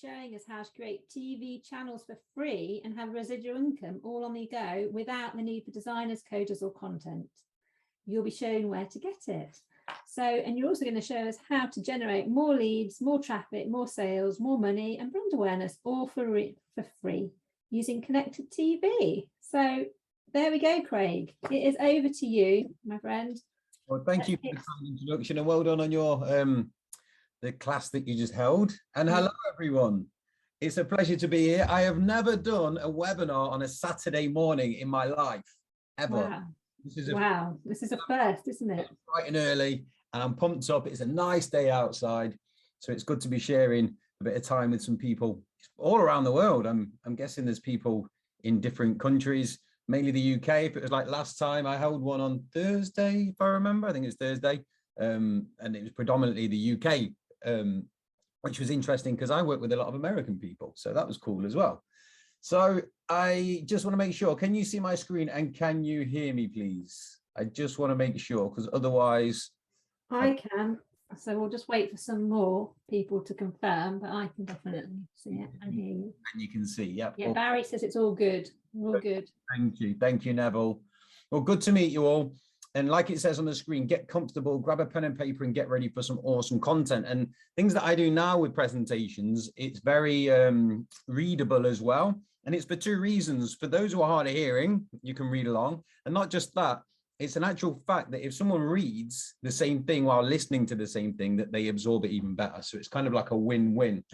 showing us how to create TV channels for free and have residual income all on the go without the need for designers, coders or content. You'll be shown where to get it. So, and you're also going to show us how to generate more leads, more traffic, more sales, more money and brand awareness, all for free using connected TV. So there we go, Craig. It is over to you, my friend. Well, thank you for the kind introduction and well done on your the class that you just held. And hello, everyone. It's a pleasure to be here. I have never done a webinar on a Saturday morning in my life, ever. Wow. This is a first, isn't it? Bright and early, and I'm pumped up. It's a nice day outside, so it's good to be sharing a bit of time with some people all around the world. I'm guessing there's people in different countries, mainly the UK. If it was like last time, I held one on Thursday, if I remember. I think it's Thursday, and it was predominantly the UK, which was interesting because I work with a lot of American people, so that was cool as well. So I just want to make sure, can you see my screen and can you hear me, please? I just want to make sure, because otherwise... I can. So we'll just wait for some more people to confirm, but I can definitely see it and hear you. And you can see, yep. Yeah, Barry says it's all good. All good. Thank you, Neville. Well, good to meet you all. And like it says on the screen, get comfortable, grab a pen and paper and get ready for some awesome content. And things that I do now with presentations, it's very readable as well. And it's for two reasons. For those who are hard of hearing, you can read along. And not just that, it's an actual fact that if someone reads the same thing while listening to the same thing, that they absorb it even better. So it's kind of like a win-win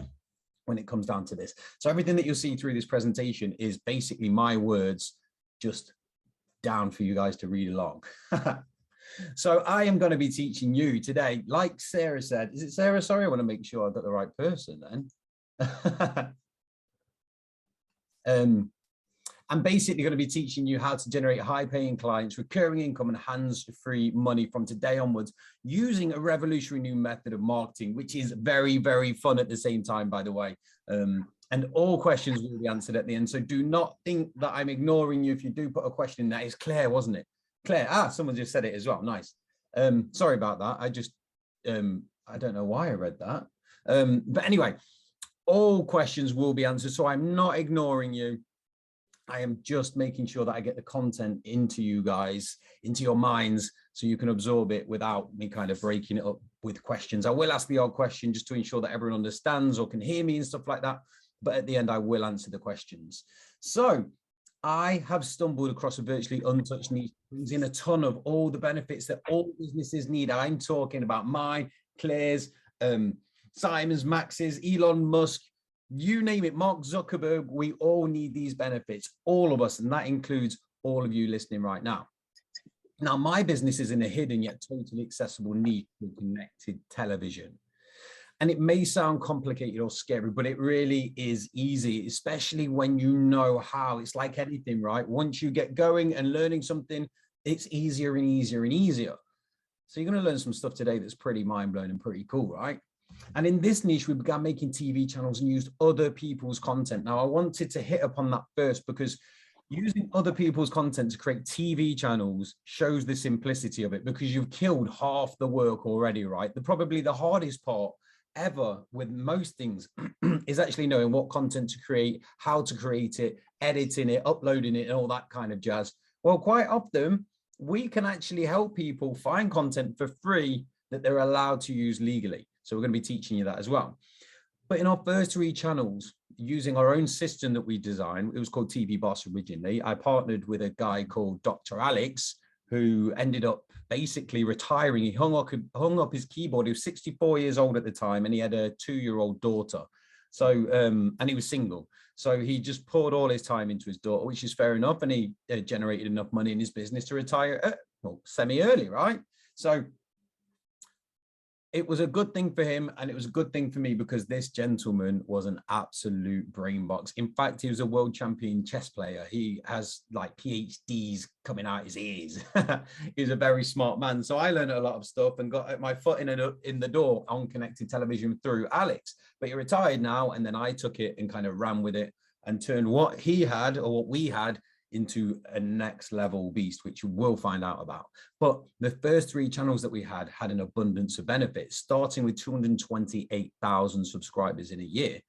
when it comes down to this. So everything that you'll see through this presentation is basically my words just down for you guys to read along. So I am going to be teaching you today, like Sarah said. Is it Sarah? Sorry, I want to make sure I've got the right person then. I'm basically going to be teaching you how to generate high-paying clients, recurring income and hands-free money from today onwards using a revolutionary new method of marketing, which is very, very fun at the same time, by the way. And all questions will be answered at the end. So do not think that I'm ignoring you if you do put a question in. That is Claire, wasn't it? Claire, someone just said it as well. Nice. Sorry about that. I just, I don't know why I read that. But anyway, all questions will be answered. So I'm not ignoring you. I am just making sure that I get the content into you guys, into your minds, so you can absorb it without me kind of breaking it up with questions. I will ask the odd question just to ensure that everyone understands or can hear me and stuff like that. But at the end, I will answer the questions. So I have stumbled across a virtually untouched niche, brings in a ton of all the benefits that all businesses need. I'm talking about mine, Claire's, Simon's, Max's, Elon Musk, you name it, Mark Zuckerberg. We all need these benefits, all of us, and that includes all of you listening right now. Now, my business is in a hidden yet totally accessible niche for connected television. And it may sound complicated or scary, but it really is easy, especially when you know how. It's like anything, right? Once you get going and learning something, it's easier and easier and easier. So you're going to learn some stuff today that's pretty mind-blowing and pretty cool, right? And in this niche, we began making TV channels and used other people's content. Now, I wanted to hit upon that first because using other people's content to create TV channels shows the simplicity of it, because you've killed half the work already, right? Probably the hardest part ever with most things is actually knowing what content to create, how to create it, editing it, uploading it, and all that kind of jazz. Well, quite often, we can actually help people find content for free that they're allowed to use legally. So we're going to be teaching you that as well. But in our first 3 channels, using our own system that we designed, it was called TV Boss originally. I partnered with a guy called Dr. Alex, who ended up basically retiring. He hung up his keyboard. He was 64 years old at the time, and he had a 2-year-old daughter. So, and he was single. So he just poured all his time into his daughter, which is fair enough. And he generated enough money in his business to retire, well, semi-early, right? So it was a good thing for him, and it was a good thing for me, because this gentleman was an absolute brain box. In fact, he was a world champion chess player. He has like PhDs coming out his ears. He's a very smart man. So I learned a lot of stuff and got my foot in the door on connected television through Alex. But he retired now, and then I took it and kind of ran with it and turned what he had, or what we had, into a next level beast, which you will find out about. But the first 3 channels that we had an abundance of benefits, starting with 228,000 subscribers in a year,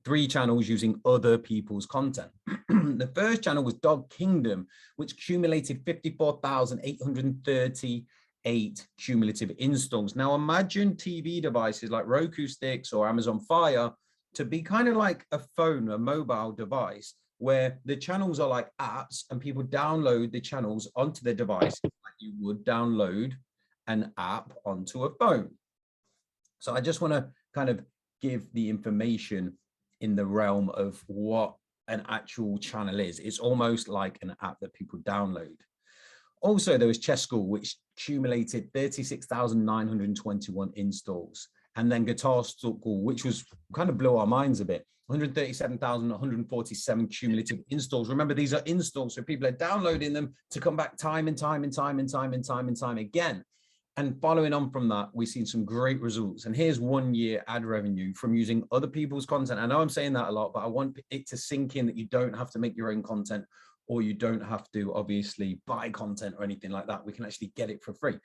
3 channels using other people's content. The first channel was Dog Kingdom, which accumulated 54,838 cumulative installs. Now imagine TV devices like Roku sticks or Amazon Fire to be kind of like a phone, a mobile device, where the channels are like apps and people download the channels onto their device like you would download an app onto a phone. So I just want to kind of give the information in the realm of what an actual channel is. It's almost like an app that people download. Also, there was Chess School, which accumulated 36,921 installs. And then Guitar School, which was kind of blew our minds a bit, 137,147 cumulative installs. Remember, these are installs, so people are downloading them to come back time and time and time and time and time and time again. And following on from that, we've seen some great results. And here's 1 year ad revenue from using other people's content. I know I'm saying that a lot, but I want it to sink in that you don't have to make your own content, or you don't have to obviously buy content or anything like that. We can actually get it for free.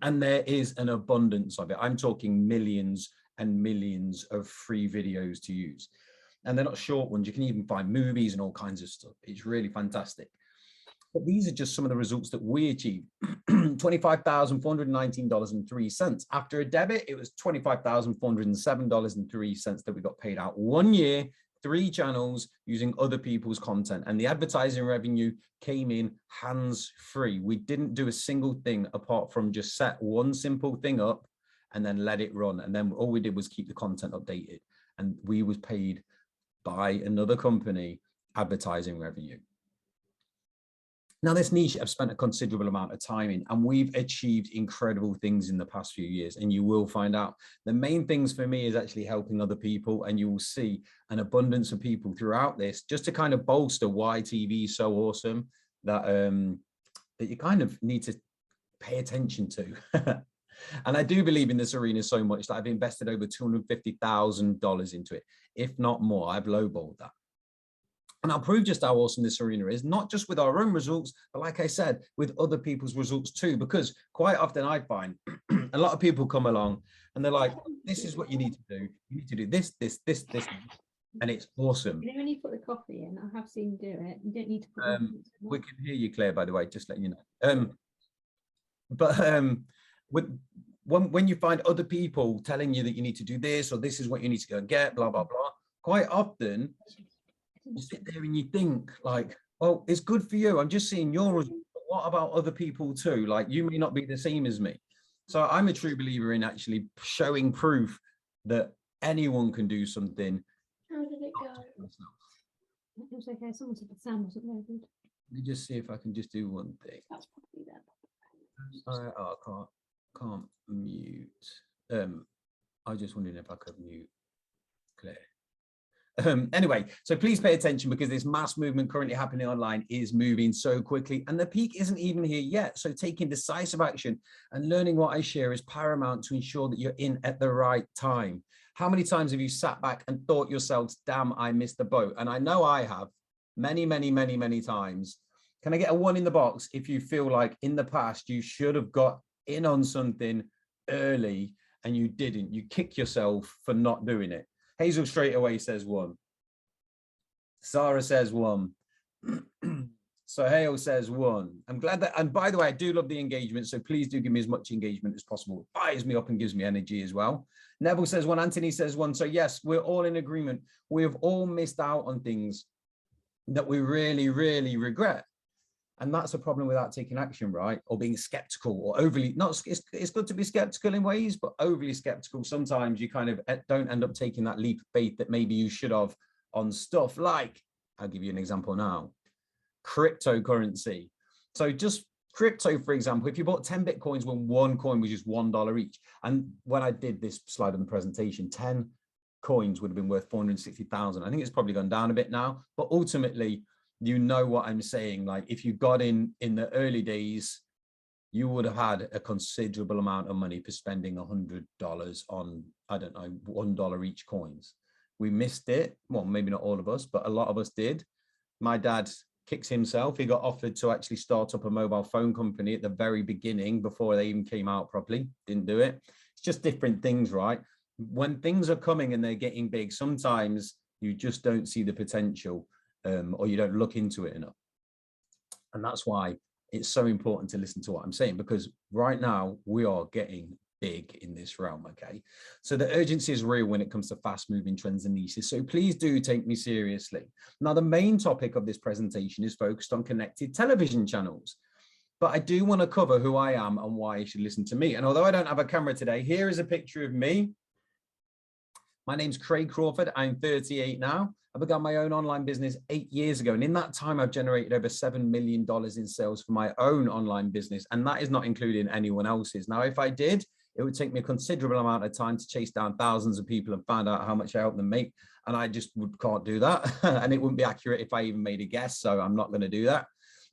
And there is an abundance of it. I'm talking millions and millions of free videos to use. And they're not short ones. You can even find movies and all kinds of stuff. It's really fantastic. But these are just some of the results that we achieved. $25,419.03. After a debit, it was $25,407.03 that we got paid out. 1 year, 3 channels using other people's content. And the advertising revenue came in hands-free. We didn't do a single thing apart from just set one simple thing up and then let it run. And then all we did was keep the content updated. And we was paid by another company advertising revenue. Now, this niche I've spent a considerable amount of time in, and we've achieved incredible things in the past few years, and you will find out. The main things for me is actually helping other people, and you will see an abundance of people throughout this, just to kind of bolster why TV is so awesome, that, that you kind of need to pay attention to. And I do believe in this arena so much that I've invested over $250,000 into it, if not more. I've lowballed that. And I'll prove just how awesome this arena is, not just with our own results, but like I said, with other people's results too, because quite often I find a lot of people come along and they're like, this is what you need to do. You need to do this, this, this, this, and it's awesome. You know, when you put the coffee in, I have seen you do it. You don't need to put we can hear you, Claire, by the way, just letting you know. When you find other people telling you that you need to do this, or this is what you need to go and get, blah, blah, blah, quite often, you sit there and you think like, oh, it's good for you. I'm just seeing your results. But what about other people too? Like, you may not be the same as me. So I'm a true believer in actually showing proof that anyone can do something. How did it go? It was okay. Someone said the sound wasn't very good. Let me just see if I can just do one thing. That's probably that. I can't mute. I was just wondering if I could mute Claire. Anyway, so please pay attention, because this mass movement currently happening online is moving so quickly, and the peak isn't even here yet. So taking decisive action and learning what I share is paramount to ensure that you're in at the right time. How many times have you sat back and thought yourselves, damn, I missed the boat? And I know I have many, many, many, many times. Can I get a 1 in the box if you feel like in the past you should have got in on something early and you didn't? You kick yourself for not doing it. Hazel straight away says 1. Sarah says 1. Sohail says 1. I'm glad that, and by the way, I do love the engagement, so please do give me as much engagement as possible. It fires me up and gives me energy as well. Neville says 1. Anthony says 1. So yes, we're all in agreement. We have all missed out on things that we really, really regret. And that's a problem without taking action, right? Or being skeptical or overly, not, it's good to be skeptical in ways, but overly skeptical. Sometimes you kind of don't end up taking that leap of faith that maybe you should have on stuff like, I'll give you an example now, cryptocurrency. So just crypto, for example, if you bought 10 Bitcoins when one coin was just $1 each. And when I did this slide on the presentation, 10 coins would have been worth 460,000. I think it's probably gone down a bit now, but ultimately, you know what I'm saying. Like, if you got in the early days, you would have had a considerable amount of money for spending $100 on, I don't know, $1 each coins. We missed it. Well, maybe not all of us, but a lot of us did. My dad kicks himself. He got offered to actually start up a mobile phone company at the very beginning before they even came out properly. Didn't do it. It's just different things, right? When things are coming and they're getting big, sometimes You just don't see the potential, or you don't look into it enough. And that's why it's so important to listen to what I'm saying, because right now we are getting big in this realm. Okay, so the urgency is real when it comes to fast moving trends and niches, so please do take me seriously. Now, the main topic of this presentation is focused on connected television channels, but I do want to cover who I am and why you should listen to me. And although I don't have a camera today, here is a picture of me. My name's Craig Crawford. I'm 38 now. I began my own online business 8 years ago. And in that time, I've generated over $7 million in sales for my own online business. And that is not including anyone else's. Now, if I did, it would take me a considerable amount of time to chase down thousands of people and find out how much I help them make. And I just can't do that. And it wouldn't be accurate if I even made a guess. So I'm not going to do that.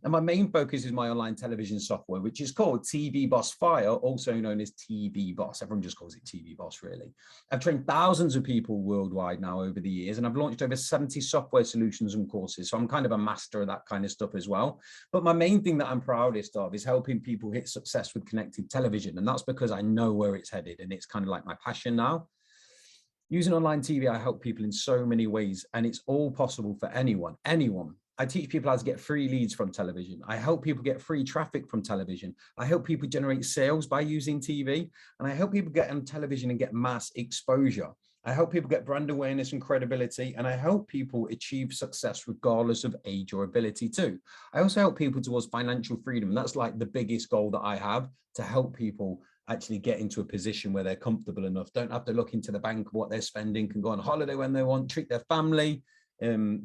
And my main focus is my online television software, which is called TV Boss Fire, also known as TV Boss. Everyone just calls it TV Boss, really. I've trained thousands of people worldwide now over the years, and I've launched over 70 software solutions and courses. So I'm kind of a master of that kind of stuff as well. But my main thing that I'm proudest of is helping people hit success with connected television. And that's because I know where it's headed, and it's kind of like my passion now. Using online TV, I help people in so many ways, and it's all possible for anyone. I teach people how to get free leads from television. I help people get free traffic from television. I help people generate sales by using TV, and I help people get on television and get mass exposure. I help people get brand awareness and credibility, and I help people achieve success regardless of age or ability too. I also help people towards financial freedom. And that's like the biggest goal that I have, to help people actually get into a position where they're comfortable enough, don't have to look into the bank what they're spending, can go on holiday when they want, treat their family,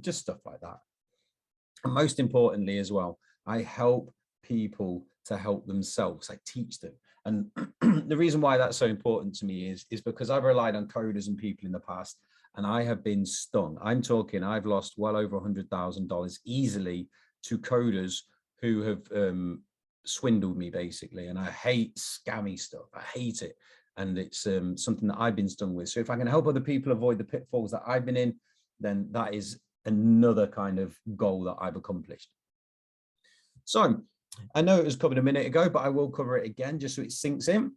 just stuff like that. And most importantly as well, I help people to help themselves. I teach them. And the reason why that's so important to me is because I've relied on coders and people in the past, and I have been stung. I'm talking, I've lost well over $100,000 easily to coders who have swindled me, basically. And I hate scammy stuff. I hate it. And it's something that I've been stung with. So if I can help other people avoid the pitfalls that I've been in, then that is another kind of goal that I've accomplished. So I know it was covered a minute ago, but I will cover it again just so it sinks in.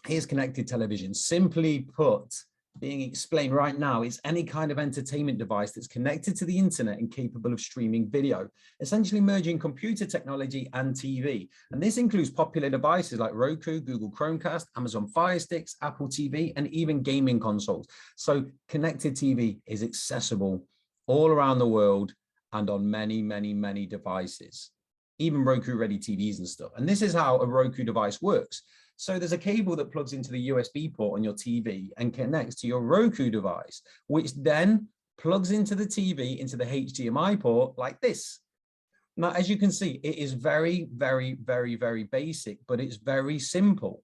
Here's connected television. Simply put, being explained right now, is any kind of entertainment device that's connected to the internet and capable of streaming video, essentially merging computer technology and TV. And this includes popular devices like Roku, Google Chromecast, Amazon Fire Sticks, Apple TV, and even gaming consoles. So connected TV is accessible all around the world and on many, many, many devices, even Roku ready TVs and stuff. And this is how a Roku device works. So there's a cable that plugs into the USB port on your TV and connects to your Roku device, which then plugs into the TV into the HDMI port like this. Now, as you can see, it is very, very, very, very basic, but it's very simple.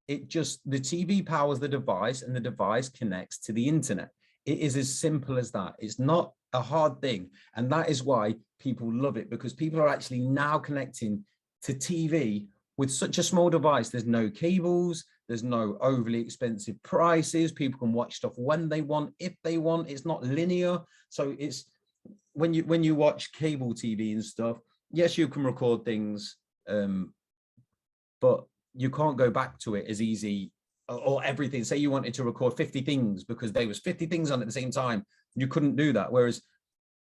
The TV powers the device and the device connects to the internet. It is as simple as that. It's not a hard thing. And that is why people love it, because people are actually now connecting to TV with such a small device. There's no cables, there's no overly expensive prices. People can watch stuff when they want, if they want. It's not linear. So it's when you watch cable TV and stuff, yes, you can record things, but you can't go back to it as easy, or everything. Say you wanted to record 50 things because there was 50 things on at the same time. You couldn't do that. Whereas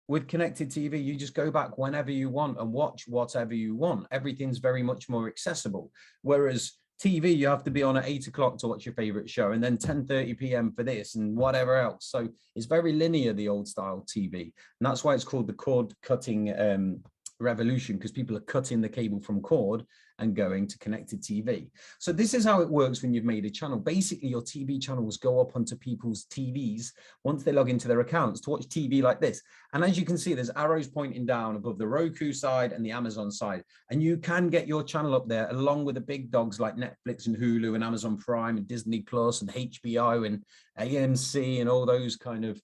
with connected TV, you just go back whenever you want and watch whatever you want. Everything's very much more accessible. Whereas TV, you have to be on at 8 o'clock to watch your favorite show, and then 10:30 p.m. for this and whatever else. So it's very linear, the old style TV. And that's why it's called the cord cutting revolution, because people are cutting the cable from cord and going to connected TV. So this is how it works when you've made a channel. Basically, your TV channels go up onto people's TVs once they log into their accounts to watch TV like this. And as you can see, there's arrows pointing down above the Roku side and the Amazon side. And you can get your channel up there along with the big dogs like Netflix and Hulu and Amazon Prime and Disney Plus and HBO and AMC and all those kind of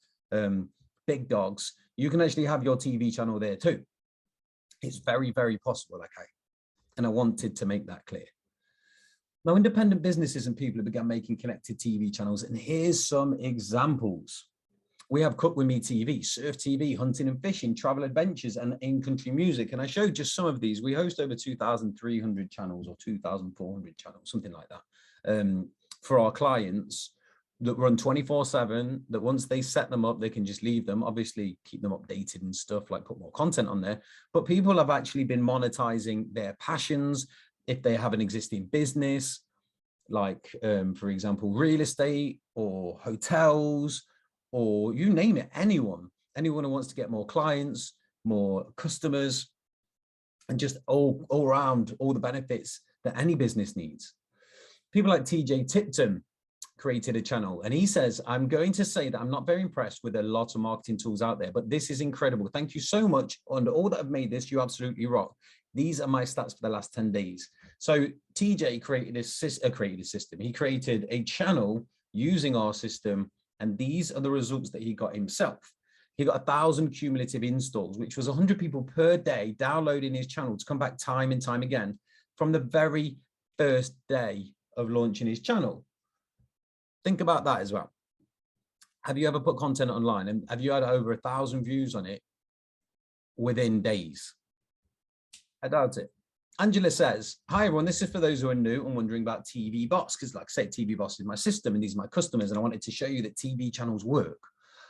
big dogs. You can actually have your TV channel there too. It's very, very possible, okay? And I wanted to make that clear. Now, independent businesses and people have begun making connected TV channels, and here's some examples. We have Cook With Me TV, Surf TV, Hunting and Fishing, Travel Adventures, and in-country music. And I showed just some of these. We host over 2,300 channels or 2,400 channels, something like that, for our clients. that run 24/7, that once they set them up, they can just leave them, obviously keep them updated and stuff, like put more content on there. But people have actually been monetizing their passions. If they have an existing business, like, for example, real estate or hotels, or you name it, anyone who wants to get more clients, more customers, and just all around all the benefits that any business needs. People like TJ Tipton created a channel, and he says, I'm going to say that I'm not very impressed with a lot of marketing tools out there, but this is incredible. Thank you so much. And all that have made this, you absolutely rock. These are my stats for the last 10 days. So TJ created a system. He created a channel using our system, and these are the results that he got himself. He got 1,000 cumulative installs, which was 100 people per day downloading his channel to come back time and time again from the very first day of launching his channel. Think about that as well. Have you ever put content online and have you had over 1,000 views on it within days? I doubt it. Angela says, hi everyone, this is for those who are new and wondering about TV Boss, because like I say, TV Boss is my system and these are my customers, and I wanted to show you that TV channels work.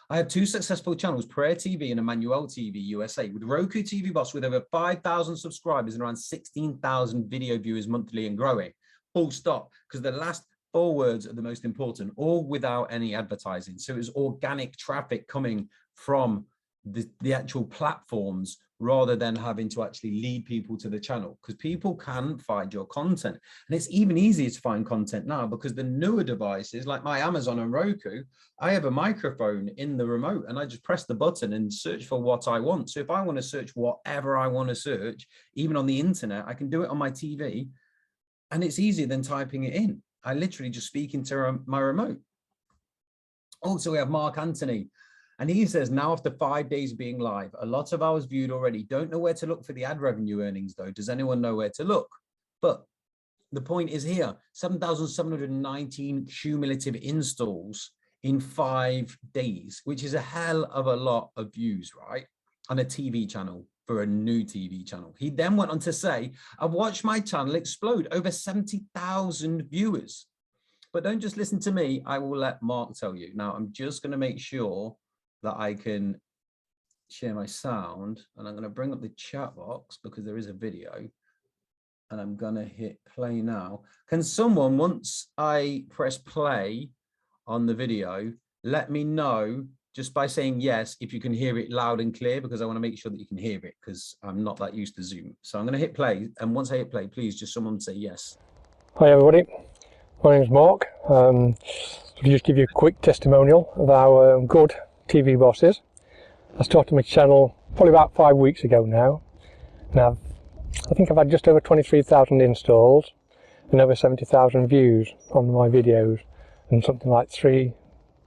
I have 2 successful channels, Prayer TV and Emmanuel TV USA, with Roku TV Boss with over 5,000 subscribers and around 16,000 video viewers monthly and growing. Full stop, because the last 4 words are the most important, all without any advertising. So it was organic traffic coming from the actual platforms rather than having to actually lead people to the channel, because people can find your content. And it's even easier to find content now because the newer devices like my Amazon and Roku, I have a microphone in the remote and I just press the button and search for what I want. So if I want to search whatever I want to search, even on the internet, I can do it on my TV, and it's easier than typing it in. I literally just speak into my remote. Also, we have Mark Anthony. And he says, now after 5 days being live, a lot of hours viewed already. Don't know where to look for the ad revenue earnings though. Does anyone know where to look? But the point is here, 7,719 cumulative installs in 5 days, which is a hell of a lot of views, right? On a TV channel, for a new TV channel. He then went on to say, I've watched my channel explode, over 70,000 viewers. But don't just listen to me, I will let Mark tell you. Now, I'm just gonna make sure that I can share my sound, and I'm going to bring up the chat box because there is a video, and I'm going to hit play now. Can someone, once I press play on the video, let me know just by saying yes if you can hear it loud and clear, because I want to make sure that you can hear it because I'm not that used to Zoom. So I'm going to hit play, and once I hit play, please just someone say yes. Hi everybody, my name is Mark. I'll just give you a quick testimonial of how good TV Boss is. I started my channel probably about 5 weeks ago now. Now, I think I've had just over 23,000 installs and over 70,000 views on my videos, and something like 3,000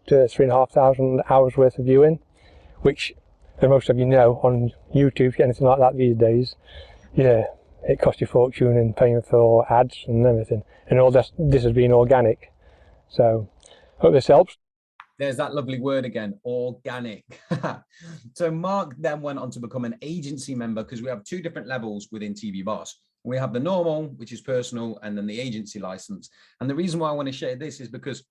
to 3,500 hours worth of viewing, which, as most of you know, on YouTube, anything like that these days, yeah, it costs you a fortune in paying for ads and everything, and all this has been organic. So, hope this helps. There's that lovely word again, organic. So Mark then went on to become an agency member, because we have 2 different levels within TV Boss. We have the normal, which is personal, and then the agency license. And the reason why I want to share this is because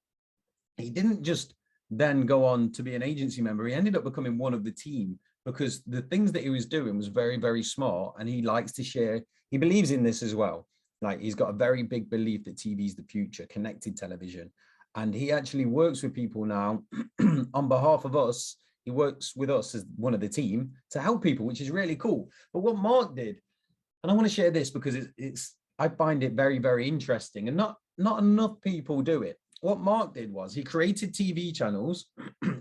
he didn't just then go on to be an agency member. He ended up becoming one of the team, because the things that he was doing was very, very smart, and he likes to share. He believes in this as well. Like, he's got a very big belief that TV is the future, connected television. And he actually works with people now on behalf of us. He works with us as one of the team to help people, which is really cool. But what Mark did, and I want to share this because I find it very, very interesting, and not enough people do it. What Mark did was he created TV channels.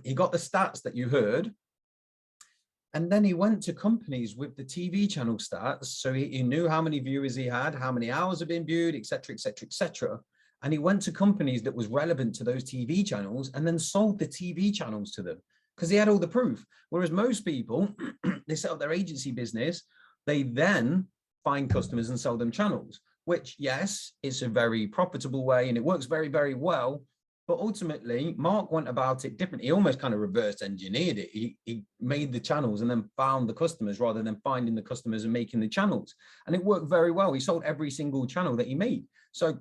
He got the stats that you heard. And then he went to companies with the TV channel stats. So he knew how many viewers he had, how many hours have been viewed, et cetera, et cetera, et cetera. And he went to companies that was relevant to those TV channels and then sold the TV channels to them because he had all the proof. Whereas most people, they set up their agency business, they then find customers and sell them channels, which, yes, it's a very profitable way and it works very, very well. But ultimately, Mark went about it differently. He almost kind of reverse engineered it. He made the channels and then found the customers rather than finding the customers and making the channels. And it worked very well. He sold every single channel that he made. So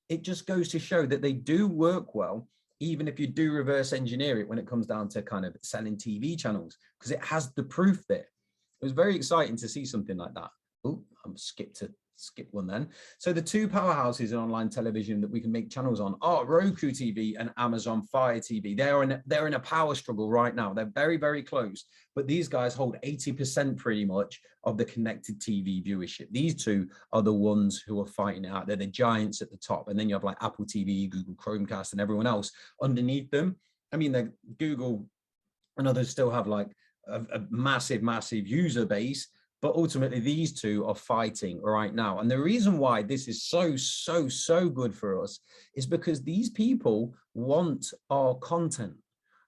it just goes to show that they do work well. even if you do reverse engineer it when it comes down to kind of selling TV channels, because it has the proof there. It was very exciting to see something like that. Oh, I'm skip one then. So the two powerhouses in online television that we can make channels on are Roku TV and Amazon Fire TV. They're in a power struggle right now. They're very, very close, but these guys hold 80% pretty much of the connected TV viewership. These two are the ones who are fighting it out. They're the giants at the top. And then you have like Apple TV, Google Chromecast, and everyone else underneath them. I mean, Google and others still have like a massive, massive user base, but ultimately these two are fighting right now. And the reason why this is so good for us is because these people want our content.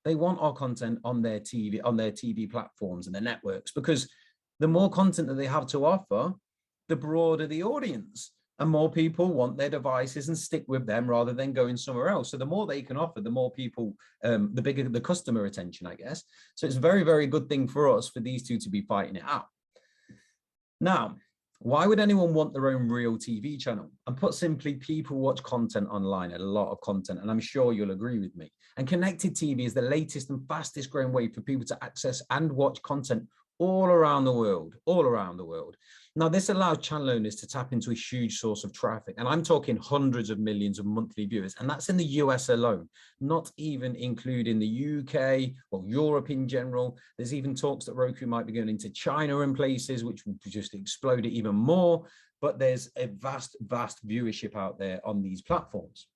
They want our content on their TV platforms and their networks, because the more content that they have to offer, the broader the audience, and more people want their devices and stick with them rather than going somewhere else. So the more they can offer, the more people, the bigger the customer retention, I guess. So it's a very, very good thing for us for these two to be fighting it out. Now, why would anyone want their own real TV channel? And put simply, people watch content online, a lot of content, and I'm sure you'll agree with me. And connected TV is the latest and fastest growing way for people to access and watch content all around the world, all around the world. Now, this allows channel owners to tap into a huge source of traffic, and I'm talking hundreds of millions of monthly viewers, and that's in the US alone, not even including the UK or Europe in general. There's even talks that Roku might be going into China and places, which would just explode it even more, but there's a vast, vast viewership out there on these platforms.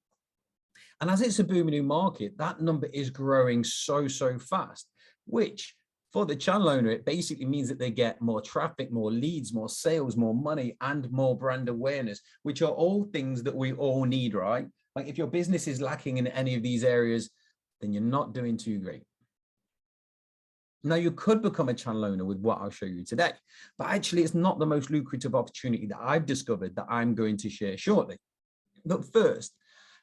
And as it's a booming new market, that number is growing so fast, which for the channel owner, it basically means that they get more traffic, more leads, more sales, more money, and more brand awareness, which are all things that we all need, right? Like if your business is lacking in any of these areas, then you're not doing too great. Now, you could become a channel owner with what I'll show you today, but actually it's not the most lucrative opportunity that I've discovered that I'm going to share shortly. But first,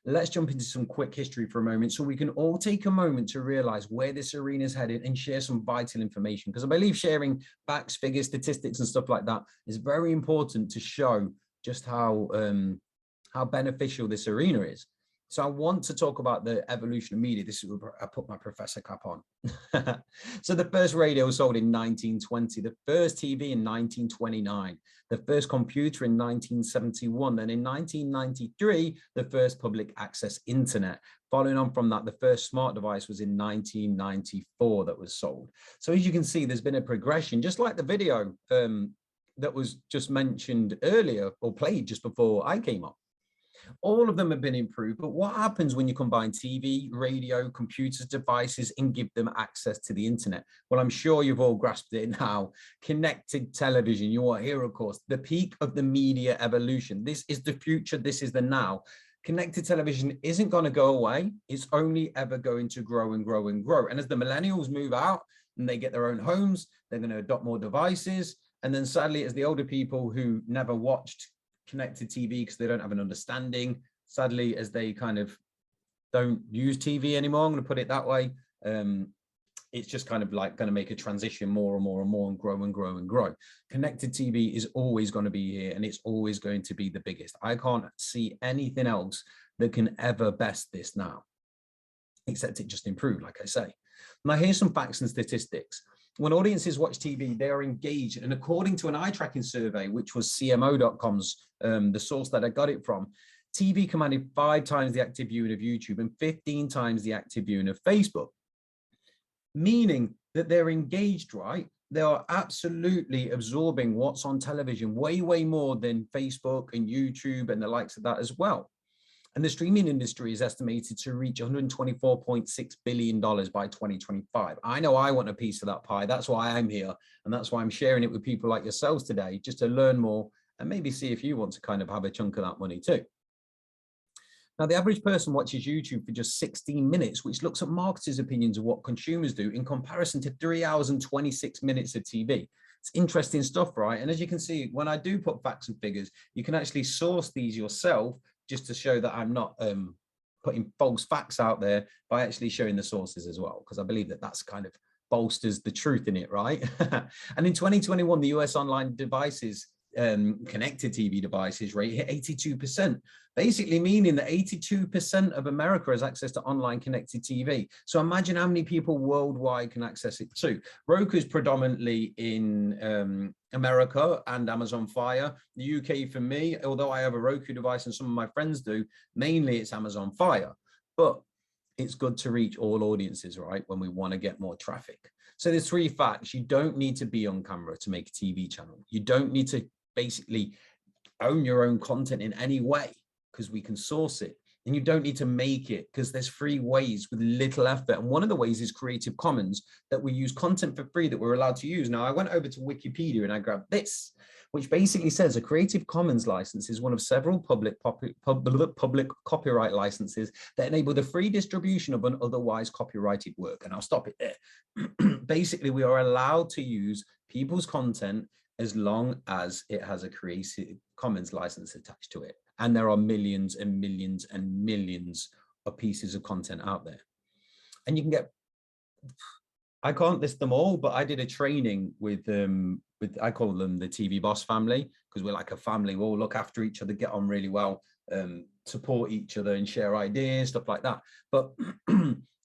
let's jump into some quick history for a moment so we can all take a moment to realize where this arena is headed and share some vital information, because I believe sharing facts, figures, statistics and stuff like that is very important to show just how beneficial this arena is. So I want to talk about the evolution of media. This is where I put my professor cap on. So the first radio was sold in 1920, the first TV in 1929, the first computer in 1971, and in 1993, the first public access internet. Following on from that, the first smart device was in 1994 that was sold. So as you can see, there's been a progression, just like the video that was just mentioned earlier or played just before I came up. All of them have been improved, but what happens when you combine TV, radio, computers, devices, and give them access to the internet? Well, I'm sure you've all grasped it now. Connected television, you are here, of course, the peak of the media evolution. This is the future, this is the now. Connected television isn't going to go away. It's only ever going to grow and grow and grow. And as the millennials move out and they get their own homes, they're going to adopt more devices. And then sadly, as the older people who never watched connected TV because they don't have an understanding, sadly, as they kind of don't use TV anymore, I'm going to put it that way, it's just kind of like going to make a transition more and more and more and grow and grow and grow. Connected TV is always going to be here and it's always going to be the biggest. I can't see anything else that can ever best this now, except it just improved, like I say. Now, here's some facts and statistics. When audiences watch TV, they are engaged. And according to an eye tracking survey, which was CMO.com's, the source that I got it from, TV commanded 5 times the active viewing of YouTube and 15 times the active viewing of Facebook. Meaning that they're engaged, right? They are absolutely absorbing what's on television way, way more than Facebook and YouTube and the likes of that as well. And the streaming industry is estimated to reach $124.6 billion by 2025. I know I want a piece of that pie. That's why I'm here. And that's why I'm sharing it with people like yourselves today, just to learn more and maybe see if you want to kind of have a chunk of that money too. Now, the average person watches YouTube for just 16 minutes, which looks at marketers' opinions of what consumers do in comparison to 3 hours and 26 minutes of TV. It's interesting stuff, right? And as you can see, when I do put facts and figures, you can actually source these yourself, just to show that I'm not putting false facts out there by actually showing the sources as well, because I believe that that's kind of bolsters the truth in it, right? And in 2021, the US online devices connected TV devices rate hit 82%, basically meaning that 82% of America has access to online connected TV. So imagine how many people worldwide can access it too. Roku is predominantly in America and Amazon Fire. The UK for me, although I have a Roku device and some of my friends do, mainly it's Amazon Fire. But it's good to reach all audiences, right, when we want to get more traffic. So there's 3 facts. You don't need to be on camera to make a TV channel. You don't need to basically own your own content in any way, because we can source it. And you don't need to make it, because there's free ways with little effort. And one of the ways is Creative Commons, that we use content for free that we're allowed to use. Now, I went over to Wikipedia and I grabbed this, which basically says a Creative Commons license is one of several public copyright licenses that enable the free distribution of an otherwise copyrighted work. And I'll stop it there. Basically, we are allowed to use people's content as long as it has a Creative Commons license attached to it. And there are millions and millions and millions of pieces of content out there. And you can get, I can't list them all, but I did a training with I call them the TV Boss family, because we're like a family. We all look after each other, get on really well, support each other and share ideas, stuff like that. But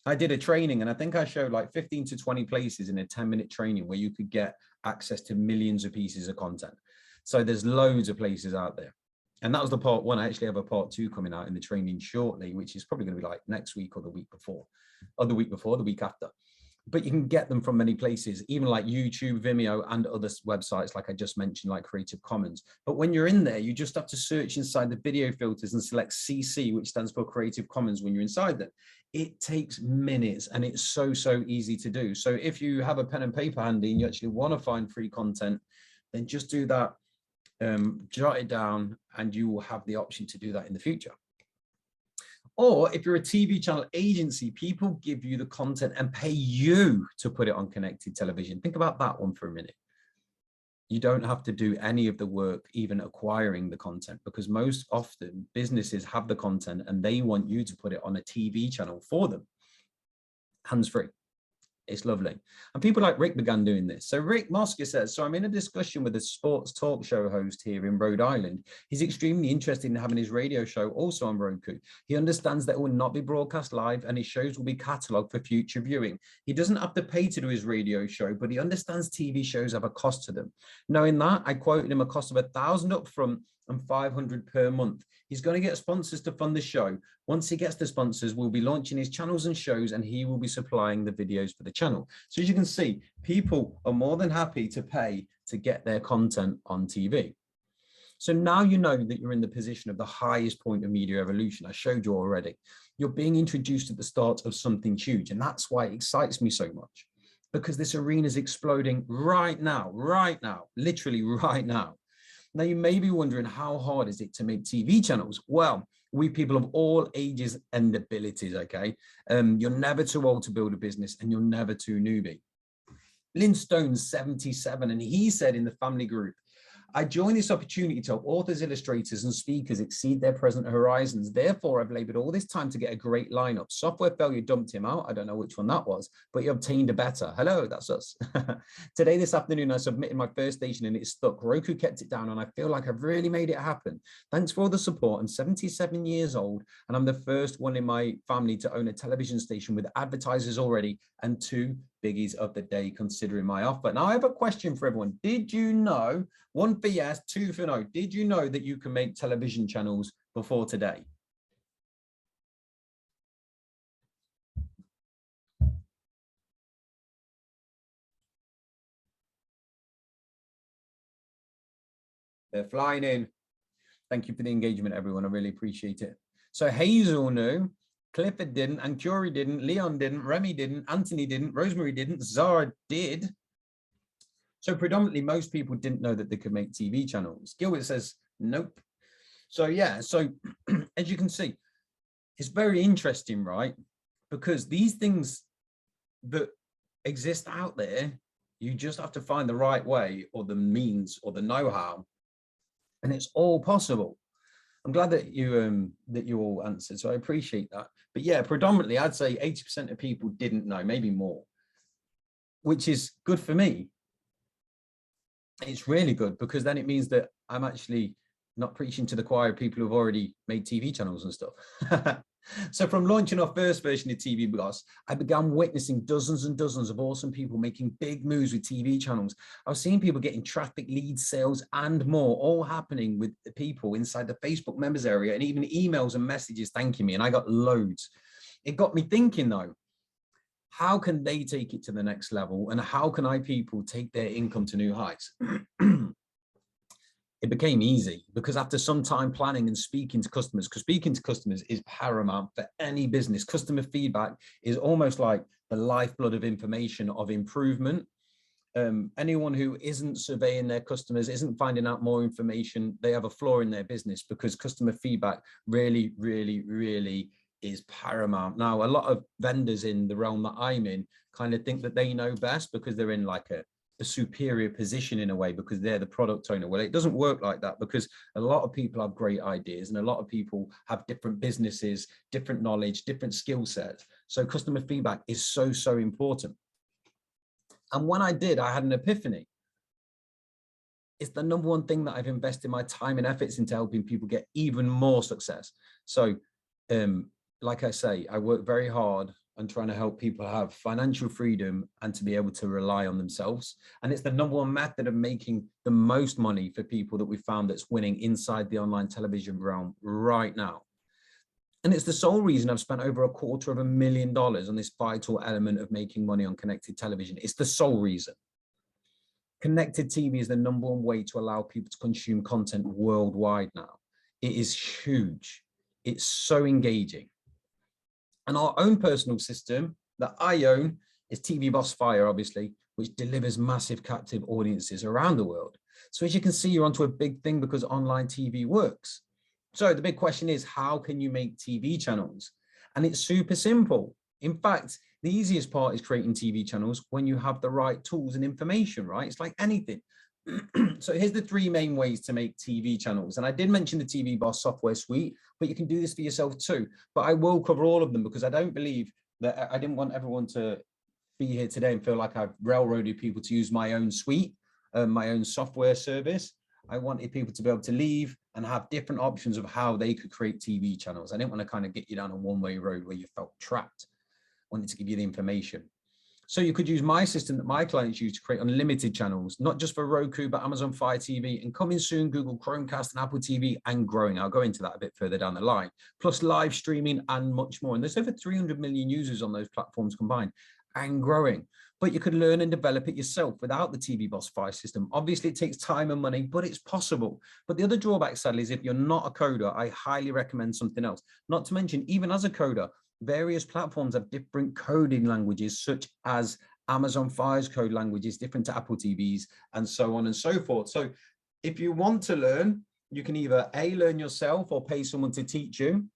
I did a training, and I think I showed like 15 to 20 places in a 10-minute training where you could get access to millions of pieces of content. So there's loads of places out there. And that was the part 1. I actually have a part 2 coming out in the training shortly, which is probably going to be like next week or the week before, or the week before, the week after. But you can get them from many places, even like YouTube, Vimeo, and other websites, like I just mentioned, like Creative Commons. But when you're in there, you just have to search inside the video filters and select CC, which stands for Creative Commons when you're inside them. It takes minutes, and it's so, so easy to do. So if you have a pen and paper handy and you actually want to find free content, then just do that, jot it down, and you will have the option to do that in the future. Or if you're a TV channel agency, people give you the content and pay you to put it on connected television. Think about that one for a minute. You don't have to do any of the work, even acquiring the content, because most often businesses have the content and they want you to put it on a TV channel for them, hands-free. It's lovely. And people like Rick began doing this. So Rick Mosca says, so I'm in a discussion with a sports talk show host here in Rhode Island. He's extremely interested in having his radio show also on Roku. He understands that it will not be broadcast live and his shows will be catalogued for future viewing. He doesn't have to pay to do his radio show, but he understands TV shows have a cost to them. Knowing that, I quoted him a cost of $1,000 up front and $500 per month. He's going to get sponsors to fund the show. Once he gets the sponsors, we'll be launching his channels and shows, and he will be supplying the videos for the channel. So as you can see, people are more than happy to pay to get their content on TV. So now you know that you're in the position of the highest point of media evolution. I showed you already. You're being introduced at the start of something huge, and that's why it excites me so much, because this arena is exploding right now, literally right now. Now, you may be wondering, how hard is it to make TV channels? Well, we people of all ages and abilities, okay? You're never too old to build a business, and you're never too newbie. Lynn Stone's 77, and he said in the family group, I joined this opportunity to help authors, illustrators, and speakers exceed their present horizons. Therefore, I've labored all this time to get a great lineup. Software failure dumped him out. I don't know which one that was, but he obtained a better. Hello, that's us. Today, this afternoon, I submitted my first station and it stuck. Roku kept it down, and I feel like I've really made it happen. Thanks for all the support. I'm 77 years old, and I'm the first one in my family to own a television station with advertisers already and 2 biggies of the day considering my offer. Now, I have a question for everyone. Did you know, 1 for yes, 2 for no, did you know that you can make television channels before today? They're flying in. Thank you for the engagement, everyone. I really appreciate it. So Hazel knew, Clifford didn't, and Curie didn't, Leon didn't, Remy didn't, Anthony didn't, Rosemary didn't, Zara did. So predominantly most people didn't know that they could make TV channels. Gilbert says, nope. So yeah, so as you can see, it's very interesting, right? Because these things that exist out there, you just have to find the right way or the means or the know-how, and it's all possible. I'm glad that you all answered, so I appreciate that. But yeah, predominantly, I'd say 80% of people didn't know, maybe more, which is good for me. It's really good, because then it means that I'm actually not preaching to the choir of people who've already made TV channels and stuff. So from launching our first version of TV Boss, I began witnessing dozens and dozens of awesome people making big moves with TV channels. I was seeing people getting traffic, leads, sales, and more, all happening with the people inside the Facebook members area, and even emails and messages thanking me. And I got loads. It got me thinking though, how can they take it to the next level? And how can people take their income to new heights? It became easy, because after some time planning and speaking to customers, because speaking to customers is paramount for any business. Customer feedback is almost like the lifeblood of information, of improvement. Anyone who isn't surveying their customers, isn't finding out more information, they have a flaw in their business, because customer feedback really, really, really is paramount. Now, a lot of vendors in the realm that I'm in kind of think that they know best, because they're in like a superior position in a way, because they're the product owner. Well, it doesn't work like that, because a lot of people have great ideas, and a lot of people have different businesses, different knowledge, different skill sets. So customer feedback is so, so important. And when I had an epiphany. It's the number one thing that I've invested my time and efforts into, helping people get even more success. So like I say, I work very hard and trying to help people have financial freedom and to be able to rely on themselves. And it's the number one method of making the most money for people that we found that's winning inside the online television realm right now. And it's the sole reason I've spent over $250,000 on this vital element of making money on connected television. It's the sole reason. Connected TV is the number one way to allow people to consume content worldwide now. It is huge. It's so engaging. And our own personal system that I own is TV Boss Fire, obviously, which delivers massive captive audiences around the world. So as you can see, you're onto a big thing, because online TV works. So the big question is, how can you make TV channels? And it's super simple. In fact, the easiest part is creating TV channels when you have the right tools and information, right? It's like anything. So here's the 3 main ways to make TV channels. And I did mention the TV Boss software suite, but you can do this for yourself too. But I will cover all of them, because I don't believe that, I didn't want everyone to be here today and feel like I've railroaded people to use my own suite, my own software service. I wanted people to be able to leave and have different options of how they could create TV channels. I didn't want to kind of get you down a one-way road where you felt trapped. I wanted to give you the information. So you could use my system that my clients use to create unlimited channels, not just for Roku, but Amazon Fire TV, and coming soon, Google Chromecast and Apple TV, and growing. I'll go into that a bit further down the line, plus live streaming and much more. And there's over 300 million users on those platforms combined, and growing. But you could learn and develop it yourself without the TV Boss Fire system. Obviously, it takes time and money, but it's possible. But the other drawback, sadly, is if you're not a coder, I highly recommend something else. Not to mention, even as a coder, various platforms have different coding languages, such as Amazon Fire's code language is different to Apple TV's, and so on and so forth. So if you want to learn, you can either learn yourself or pay someone to teach you,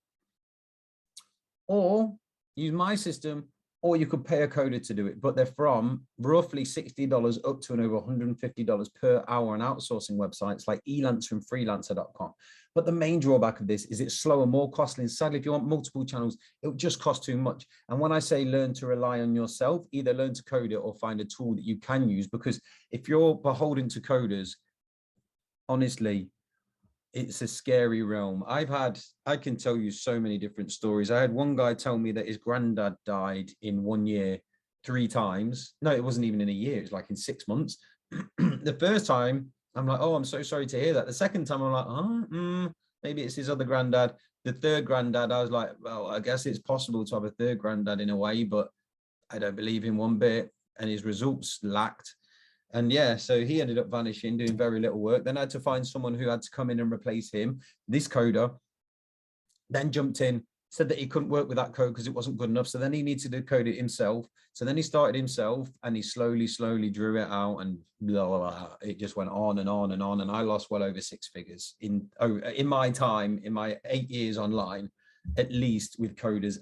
or use my system, or you could pay a coder to do it. But they're from roughly $60 up to and over $150 per hour on outsourcing websites like Elancer and freelancer.com. But the main drawback of this is it's slower, more costly. And sadly, if you want multiple channels, it will just cost too much. And when I say learn to rely on yourself, either learn to code it or find a tool that you can use. Because if you're beholden to coders, honestly, it's a scary realm. I can tell you so many different stories. I had one guy tell me that his granddad died in 1 year 3 times. No, it wasn't even in a year. It was like in 6 months. The first time, I'm like, oh, I'm so sorry to hear that. The second time, I'm like, maybe it's his other granddad. The third granddad, I was like, well, I guess it's possible to have a third granddad in a way, but I don't believe him one bit. And his results lacked. And yeah, so he ended up vanishing, doing very little work. Then I had to find someone who had to come in and replace him. This coder then jumped in, said that he couldn't work with that code because it wasn't good enough. So then he needed to code it himself. So then he started himself, and he slowly drew it out, and blah, blah, blah. It just went on and on and on. And I lost well over 6 figures in my time, in my 8 years online, at least, with coders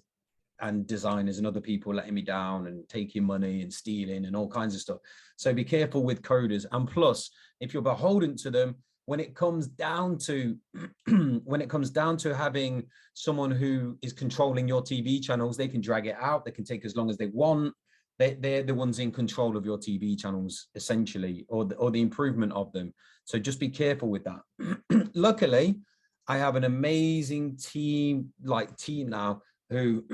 and designers and other people letting me down and taking money and stealing and all kinds of stuff. So be careful with coders. And plus, if you're beholden to them, when it comes down to having someone who is controlling your TV channels, they can drag it out. They can take as long as they want. They're the ones in control of your TV channels, essentially, or the improvement of them. So just be careful with that. Luckily, I have an amazing team now who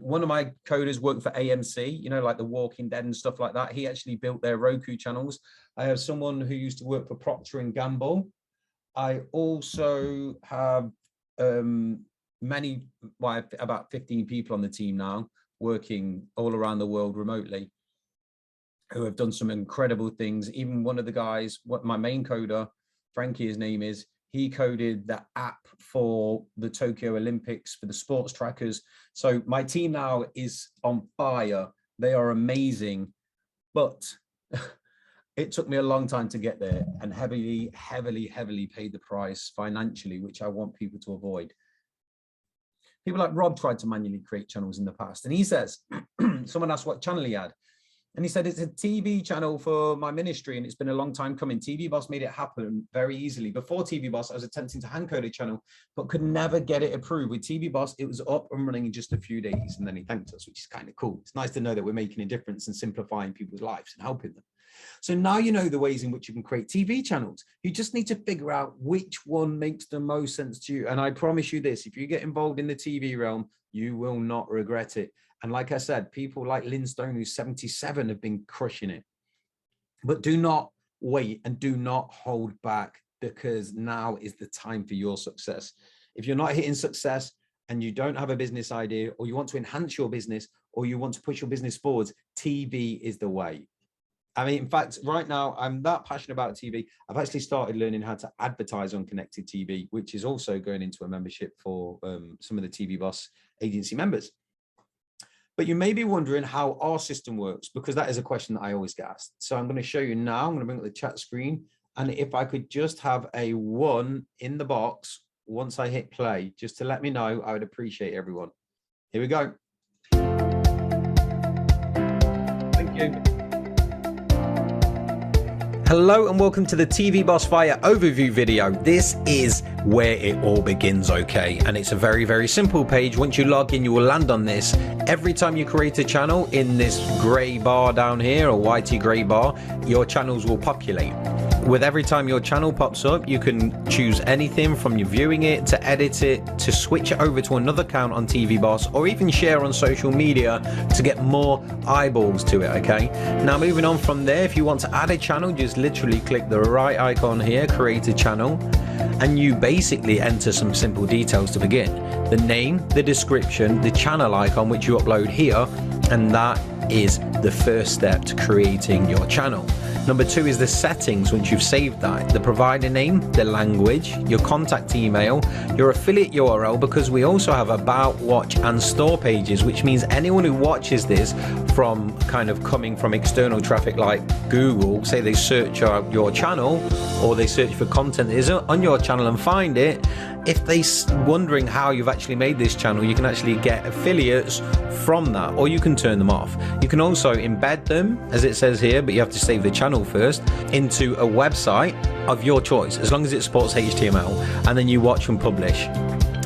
one of my coders worked for AMC, you know, like The Walking Dead and stuff like that. He actually built their Roku channels. I have someone who used to work for Procter & Gamble. I also have about 15 people on the team now, working all around the world remotely, who have done some incredible things. Even one of the guys, my main coder, Frankie, his name is, he coded the app for the Tokyo Olympics for the sports trackers. So my team now is on fire. They are amazing, but it took me a long time to get there, and heavily paid the price financially, which I want people to avoid. People like Rob tried to manually create channels in the past, and he says, someone asked what channel he had. And he said, it's a TV channel for my ministry, and it's been a long time coming. TV Boss made it happen very easily. Before TV Boss, I was attempting to hand code a channel, but could never get it approved. With TV Boss, it was up and running in just a few days, and then he thanked us, which is kind of cool. It's nice to know that we're making a difference and simplifying people's lives and helping them. So now you know the ways in which you can create TV channels. You just need to figure out which one makes the most sense to you. And I promise you this, if you get involved in the TV realm, you will not regret it. And like I said, people like Lynn Stone, who's 77, have been crushing it. But do not wait and do not hold back, because now is the time for your success. If you're not hitting success and you don't have a business idea, or you want to enhance your business, or you want to push your business forwards, TV is the way. I mean, in fact, right now, I'm that passionate about TV. I've actually started learning how to advertise on connected TV, which is also going into a membership for some of the TV Boss agency members. But you may be wondering how our system works, because that is a question that I always get asked. So I'm going to show you now. I'm going to bring up the chat screen. And if I could just have a 1 in the box once I hit play, just to let me know, I would appreciate everyone. Here we go. Thank you. Hello and welcome to the TV Boss Fire overview video. This is where it all begins, okay? And it's a very, very simple page. Once you log in, you will land on this. Every time you create a channel in this gray bar down here, or whitey gray bar, your channels will populate. With every time your channel pops up, you can choose anything from you viewing it, to edit it, to switch it over to another account on TV Boss, or even share on social media to get more eyeballs to it, okay? Now moving on from there, if you want to add a channel, just literally click the right icon here, create a channel, and you basically enter some simple details to begin. The name, the description, the channel icon, which you upload here, and that is the first step to creating your channel. Number 2 is the settings. Once you've saved that, the provider name, the language, your contact email, your affiliate URL, because we also have about, watch and store pages, which means anyone who watches this from kind of coming from external traffic like Google, say they search out your channel, or they search for content that is on your channel and find it, if they're wondering how you've actually made this channel, you can actually get affiliates from that, or you can turn them off. You can also embed them, as it says here, but you have to save the channel first, into a website of your choice, as long as it supports HTML, and then you watch and publish.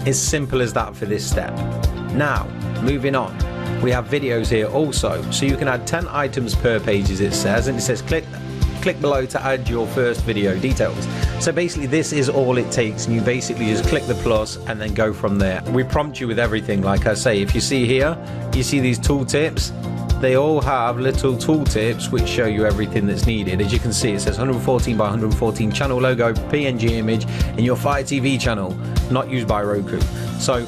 It's simple as that for this step. Now, moving on, we have videos here also. So you can add 10 items per page, as it says, and it says click below to add your first video details. So basically this is all it takes, and you basically just click the plus and then go from there. We prompt you with everything, like I say. If you see here, you see these tooltips, they all have little tooltips which show you everything that's needed. As you can see, it says 114 by 114 channel logo, PNG image in your Fire TV channel, not used by Roku. So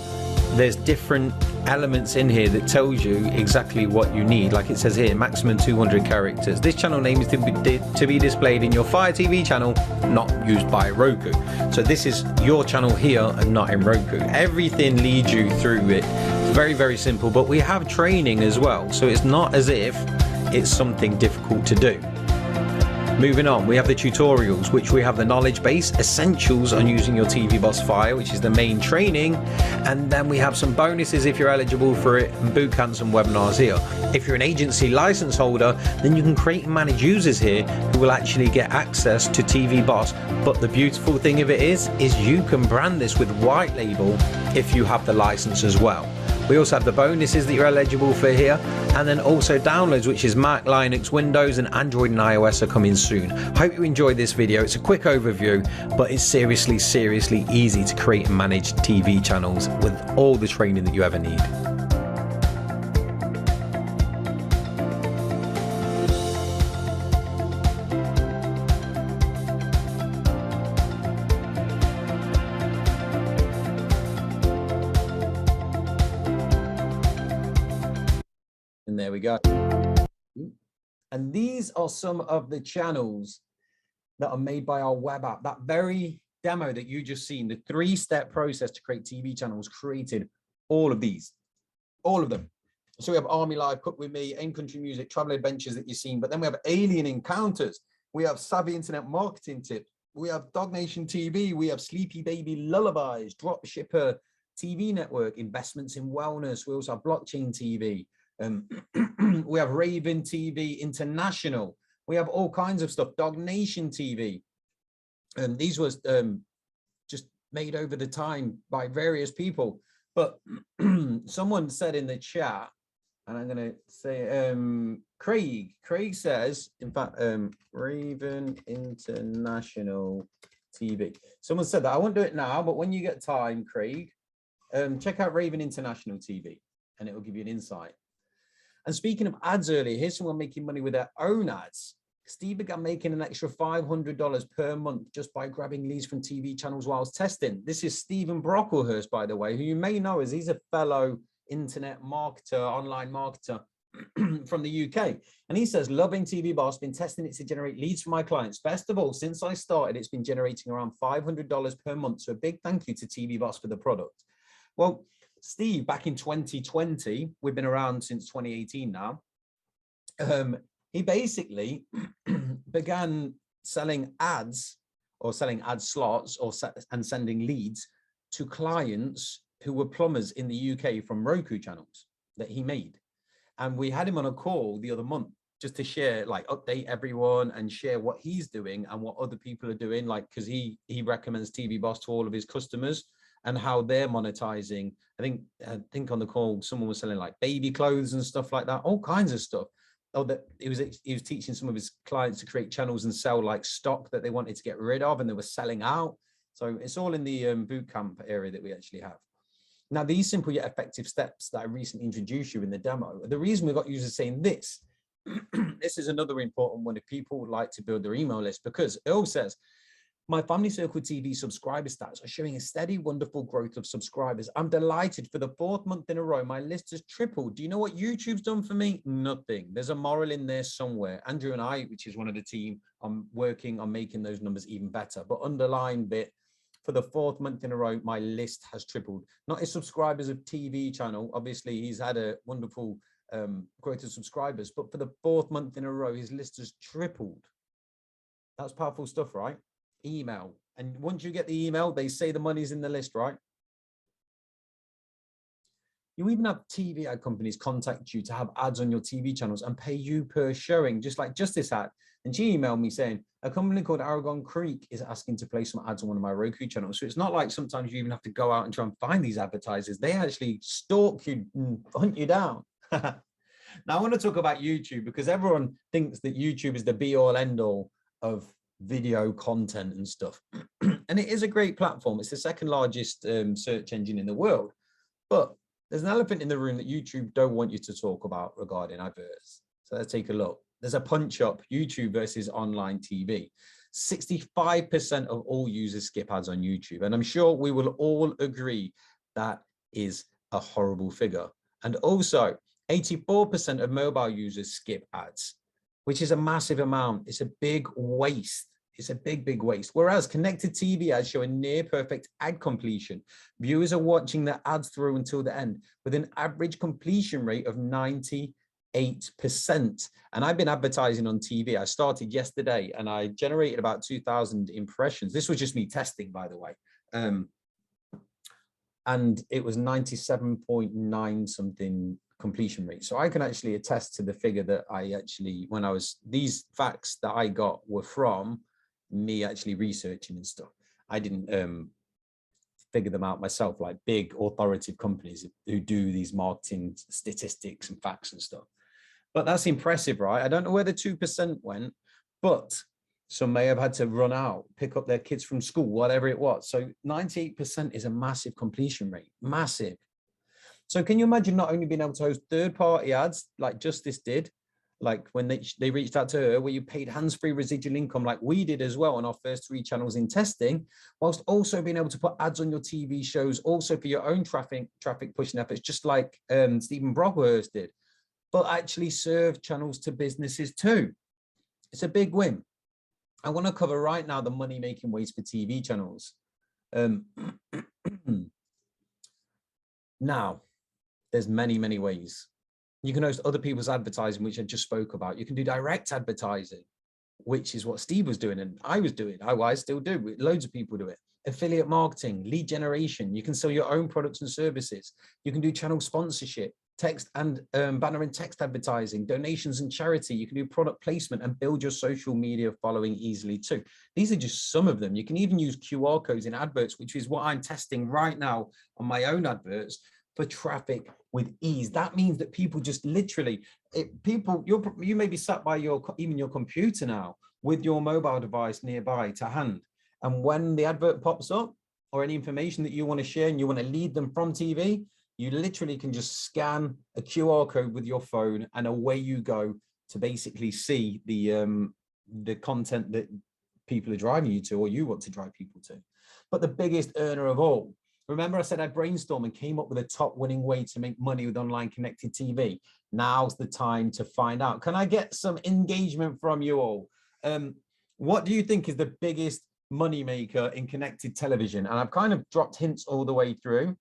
there's different elements in here that tells you exactly what you need. Like it says here, maximum 200 characters. This channel name is to be displayed in your Fire TV channel, not used by Roku. So this is your channel here and not in Roku. Everything leads you through it. It's very, very simple, but we have training as well. So it's not as if it's something difficult to do. Moving on, we have the tutorials, which we have the knowledge base, essentials on using your TV Boss Fire, which is the main training, and then we have some bonuses if you're eligible for it, and boot camps and webinars here. If you're an agency license holder, then you can create and manage users here who will actually get access to TV Boss. But the beautiful thing of it is you can brand this with white label if you have the license as well. We also have the bonuses that you're eligible for here, and then also downloads, which is Mac, Linux, Windows, and Android and iOS are coming soon. Hope you enjoyed this video. It's a quick overview, but it's seriously easy to create and manage TV channels with all the training that you ever need. And there we go. And these are some of the channels that are made by our web app. That very demo that you just seen, the 3-step process to create TV channels, created all of these, all of them. So we have Army Live, Cook With Me, Aim Country Music, Travel Adventures that you've seen, but then we have Alien Encounters, we have Savvy Internet Marketing Tip, we have Dog Nation TV, we have Sleepy Baby Lullabies, Dropshipper TV Network, Investments in Wellness, we also have Blockchain TV, we have Raven TV International, we have all kinds of stuff, Dog Nation TV. And these was just made over the time by various people. But someone said in the chat, and I'm going to say, Craig says, in fact, Raven International TV. Someone said that. I won't do it now, but when you get time, Craig, check out Raven International TV, and it will give you an insight. And speaking of ads earlier, here's someone making money with their own ads. Steve began making an extra $500 per month just by grabbing leads from TV channels whilst testing. This is Stephen Brocklehurst, by the way, who you may know as he's a fellow internet marketer, online marketer from the UK. And he says, loving TV Boss, been testing it to generate leads for my clients. Best of all, since I started, it's been generating around $500 per month. So a big thank you to TV Boss for the product. Well, Steve, back in 2020, we've been around since 2018 now. He basically began selling ads or selling ad slots and sending leads to clients who were plumbers in the UK from Roku channels that he made. And we had him on a call the other month just to share, like, update everyone and share what he's doing and what other people are doing, like, because he recommends TV Boss to all of his customers and how they're monetizing. I think on the call, someone was selling like baby clothes and stuff like that, all kinds of stuff. Oh, that he was teaching some of his clients to create channels and sell like stock that they wanted to get rid of and they were selling out. So it's all in the bootcamp area that we actually have. Now, these simple yet effective steps that I recently introduced you in the demo, the reason we got users saying this, this is another important one if people would like to build their email list, because it all says, my Family Circle TV subscriber stats are showing a steady, wonderful growth of subscribers. I'm delighted. For the 4th month in a row, my list has tripled. Do you know what YouTube's done for me? Nothing. There's a moral in there somewhere. Andrew and I, which is one of the team, I'm working on making those numbers even better. But underline bit, for the 4th month in a row, my list has tripled. Not his subscribers of TV channel. Obviously, he's had a wonderful growth of subscribers. But for the 4th month in a row, his list has tripled. That's powerful stuff, right? Email, and once you get the email, they say the money's in the list, right? You even have TV ad companies contact you to have ads on your TV channels and pay you per showing, just like Justice had. And she emailed me saying a company called Aragon Creek is asking to place some ads on one of my Roku channels. So it's not like sometimes you even have to go out and try and find these advertisers. They actually stalk you and hunt you down. Now I want to talk about YouTube, because everyone thinks that YouTube is the be all end all of video content and stuff. And it is a great platform. It's the 2nd largest search engine in the world. But there's an elephant in the room that YouTube don't want you to talk about regarding adverts. So let's take a look. There's a punch up, YouTube versus online TV. 65% of all users skip ads on YouTube. And I'm sure we will all agree that is a horrible figure. And also 84% of mobile users skip ads, which is a massive amount. It's a big waste. It's a big waste. Whereas connected TV ads show a near perfect ad completion. Viewers are watching their ads through until the end with an average completion rate of 98%. And I've been advertising on TV. I started yesterday and I generated about 2,000 impressions. This was just me testing, by the way. And it was 97.9 something completion rate. So I can actually attest to the figure that I actually, these facts that I got were from me actually researching and stuff. I didn't figure them out myself, like big authoritative companies who do these marketing statistics and facts and stuff. But that's impressive, right? I don't know where the 2% went, but some may have had to run out, pick up their kids from school, whatever it was. So 98% is a massive completion rate, massive. So can you imagine not only being able to host third-party ads like Justice did, like when they reached out to her, where you paid hands-free residual income like we did as well on our first 3 channels in testing, whilst also being able to put ads on your TV shows, also for your own traffic pushing efforts, just like Stephen Brockhurst did, but actually serve channels to businesses too. It's a big win. I want to cover right now the money-making ways for TV channels. Now, there's many ways. You can host other people's advertising, which I just spoke about. You can do direct advertising, which is what Steve was doing and I was doing. I still do. Loads of people do it. Affiliate marketing, lead generation. You can sell your own products and services. You can do channel sponsorship, text and banner and text advertising, donations and charity. You can do product placement and build your social media following easily too. These are just some of them. You can even use QR codes in adverts, which is what I'm testing right now on my own adverts for traffic with ease. That means that people just literally, you may be sat by even your computer now with your mobile device nearby to hand. And when the advert pops up or any information that you want to share and you want to lead them from TV, you literally can just scan a QR code with your phone and away you go to basically see the content that people are driving you to or you want to drive people to. But the biggest earner of all, remember I said I brainstormed and came up with a top winning way to make money with online connected TV. Now's the time to find out. Can I get some engagement from you all? What do you think is the biggest money maker in connected television? And I've kind of dropped hints all the way through.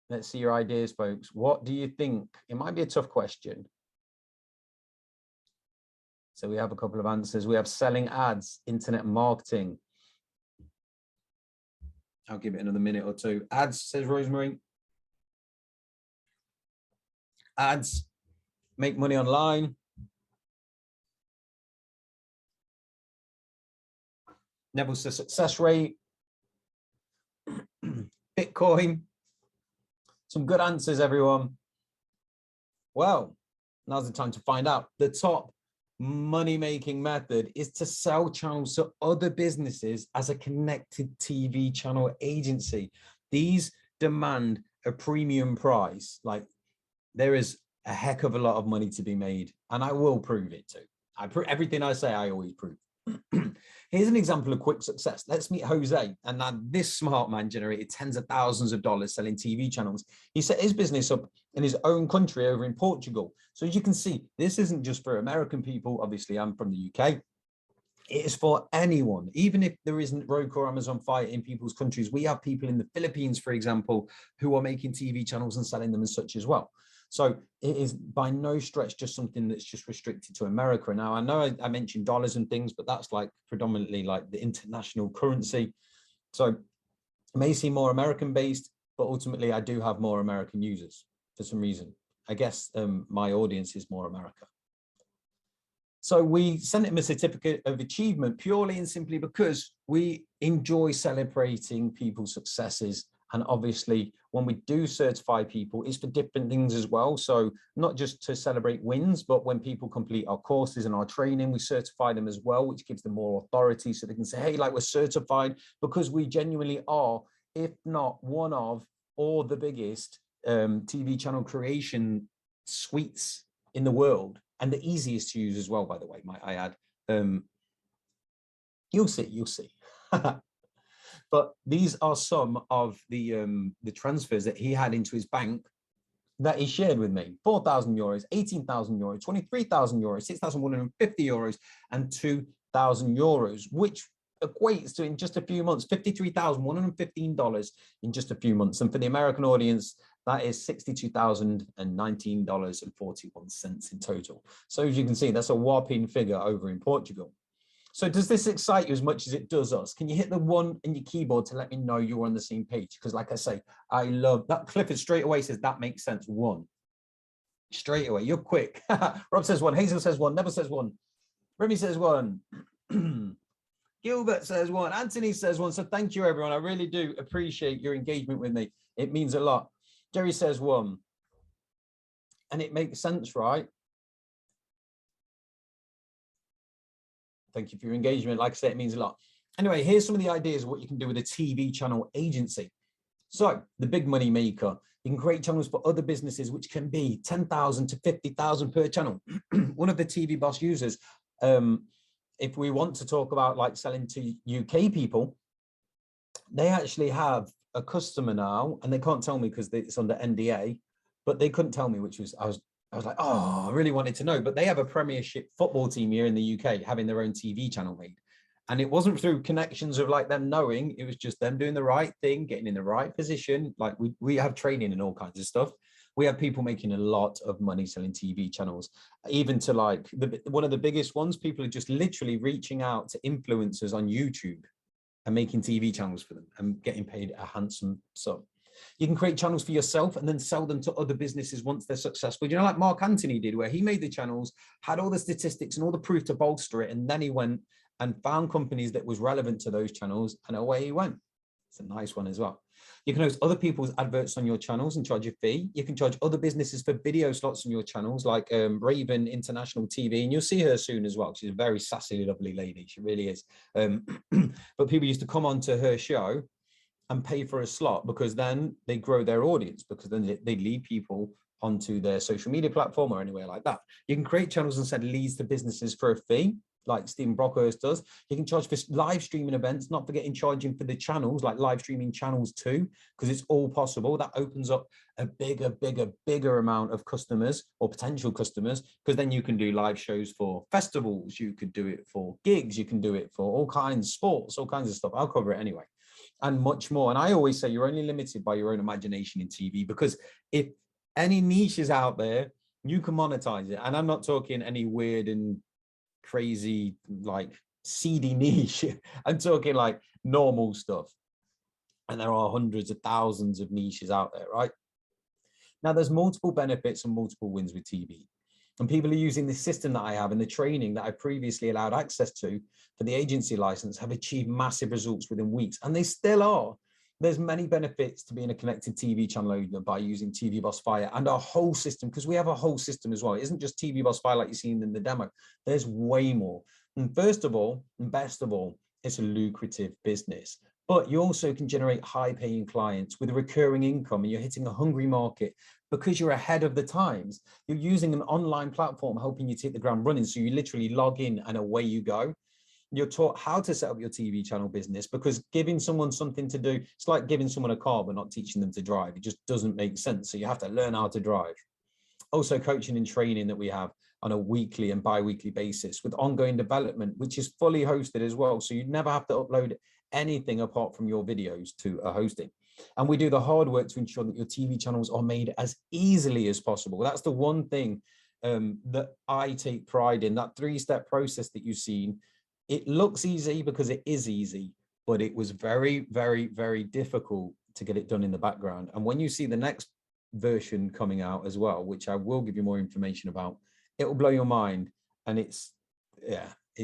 Let's see your ideas, folks. What do you think? It might be a tough question. So we have a couple of answers. We have selling ads, internet marketing. I'll give it another minute or two. Ads, says Rosemary. Ads, make money online. Neville's the success rate. Bitcoin. Some good answers, everyone. Well, now's the time to find out. The top money-making method is to sell channels to other businesses as a connected TV channel agency. These demand a premium price. Like, there is a heck of a lot of money to be made, and I will prove it too. Everything I say, I always prove. Here's an example of quick success. Let's meet Jose. And now this smart man generated tens of thousands of dollars selling TV channels. He set his business up in his own country over in Portugal. So as you can see, this isn't just for American people. Obviously, I'm from the UK. It is for anyone. Even if there isn't Roku or Amazon Fire in people's countries, we have people in the Philippines, for example, who are making TV channels and selling them and such as well. So it is by no stretch just something that's just restricted to America. Now, I know I mentioned dollars and things, but that's like predominantly like the international currency. So it may seem more American based, but ultimately I do have more American users for some reason. I guess my audience is more America. So we sent him a certificate of achievement purely and simply because we enjoy celebrating people's successes. And obviously, when we do certify people, it's for different things as well. So not just to celebrate wins, but when people complete our courses and our training, we certify them as well, which gives them more authority so they can say, hey, like, we're certified because we genuinely are, if not one of, or the biggest TV channel creation suites in the world, and the easiest to use as well, by the way, might I add. You'll see. But these are some of the transfers that he had into his bank that he shared with me. 4,000 euros, 18,000 euros, 23,000 euros, 6,150 euros, and 2,000 euros, which equates to, in just a few months, $53,115 in just a few months. And for the American audience, that is $62,019.41 in total. So as you can see, that's a whopping figure over in Portugal. So does this excite you as much as it does us? Can you hit the 1 in your keyboard to let me know you're on the same page? Because like I say, I love that. Clifford straight away says that makes sense. 1. Straight away, you're quick. Rob says 1, Hazel says 1, Never says 1, Remy says 1. Gilbert says one. Anthony says one. So thank you, everyone. I really do appreciate your engagement with me. It means a lot. Jerry says one. And it makes sense, right? Thank you for your engagement. Like I said, it means a lot. Anyway, here's some of the ideas of what you can do with a TV channel agency. So the big money maker, you can create channels for other businesses, which can be 10,000 to 50,000 per channel. One of the TV Boss users, if we want to talk about like selling to UK people, they actually have a customer now, and they can't tell me because it's under NDA, but they couldn't tell me, which was, I was like, oh, I really wanted to know, but they have a Premiership football team here in the UK having their own TV channel made. And it wasn't through connections of like them knowing, it was just them doing the right thing, getting in the right position. Like we have training and all kinds of stuff. We have people making a lot of money selling TV channels, even to like one of the biggest ones. People are just literally reaching out to influencers on YouTube and making TV channels for them and getting paid a handsome sum. You can create channels for yourself and then sell them to other businesses once they're successful. You know, like Mark Anthony did, where he made the channels, had all the statistics and all the proof to bolster it. And then he went and found companies that was relevant to those channels, and away he went. It's a nice one as well. You can host other people's adverts on your channels and charge a fee. You can charge other businesses for video slots on your channels, like Raven International TV, and you'll see her soon as well. She's a very sassy, lovely lady. She really is. But people used to come on to her show and pay for a slot, because then they grow their audience, because then they lead people onto their social media platform or anywhere like that. You can create channels and send leads to businesses for a fee, like Stephen Brockhurst does. You can charge for live streaming events, not forgetting charging for the channels, like live streaming channels too, because it's all possible. That opens up a bigger amount of customers or potential customers, because then you can do live shows for festivals, you could do it for gigs, you can do it for all kinds of sports, all kinds of stuff. I'll cover it anyway, and much more. And I always say you're only limited by your own imagination in TV, because if any niche is out there, you can monetize it. And I'm not talking any weird and crazy like seedy niche. I'm talking like normal stuff, and there are hundreds of thousands of niches out there, right? Now there's multiple benefits and multiple wins with TV, and people are using the system that I have and the training that I previously allowed access to for the agency license have achieved massive results within weeks, and they still are. There's many benefits to being a connected TV channel owner by using TV Boss Fire and our whole system, because we have a whole system as well. It isn't just TV Boss Fire like you've seen in the demo. There's way more. And first of all, and best of all, it's a lucrative business. But you also can generate high-paying clients with a recurring income, and you're hitting a hungry market because you're ahead of the times. You're using an online platform helping you to hit the ground running. So you literally log in and away you go. You're taught how to set up your TV channel business, because giving someone something to do, it's like giving someone a car but not teaching them to drive. It just doesn't make sense. So you have to learn how to drive. Also coaching and training that we have on a weekly and bi-weekly basis with ongoing development, which is fully hosted as well. So you never have to upload anything apart from your videos to a hosting. And we do the hard work to ensure that your TV channels are made as easily as possible. That's the one thing that I take pride in, that 3-step process that you've seen. It looks easy because it is easy, but it was very, very, very difficult to get it done in the background. And when you see the next version coming out as well, which I will give you more information about, it will blow your mind. And it's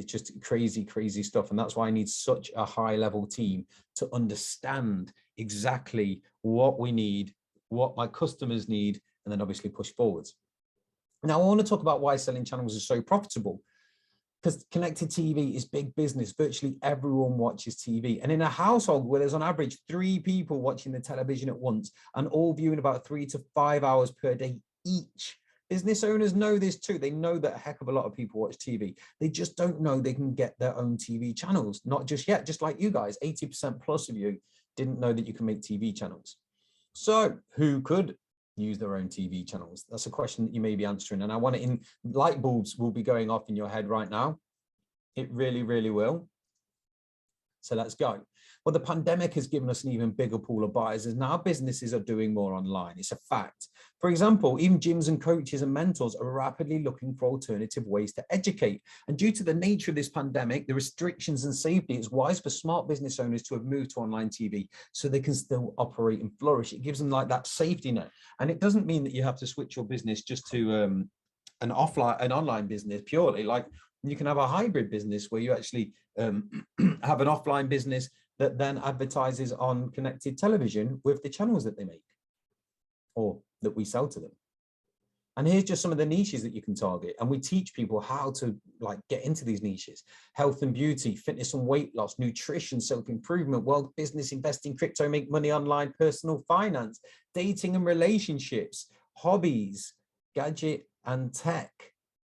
just crazy, crazy stuff. And that's why I need such a high level team to understand exactly what we need, what my customers need, and then obviously push forwards. Now, I want to talk about why selling channels is so profitable. Because connected TV is big business. Virtually everyone watches TV. And in a household where there's on average 3 people watching the television at once and all viewing about 3 to 5 hours per day each, business owners know this too. They know that a heck of a lot of people watch TV. They just don't know they can get their own TV channels. Not just yet, just like you guys, 80% plus of you didn't know that you can make TV channels. So who could use their own TV channels? That's a question that you may be answering, and I want it in. Light bulbs will be going off in your head right now. It really, really will. So let's go. Well, the pandemic has given us an even bigger pool of buyers, as now businesses are doing more online. It's a fact. For example, even gyms and coaches and mentors are rapidly looking for alternative ways to educate. And due to the nature of this pandemic, the restrictions and safety, it's wise for smart business owners to have moved to online TV so they can still operate and flourish. It gives them like that safety net. And it doesn't mean that you have to switch your business just to an online business purely. Like You can have a hybrid business where you actually have an offline business that then advertises on connected television with the channels that they make or that we sell to them. And here's just some of the niches that you can target. And we teach people how to like get into these niches: health and beauty, fitness and weight loss, nutrition, self-improvement, wealth, business, investing, crypto, make money online, personal finance, dating and relationships, hobbies, gadget and tech.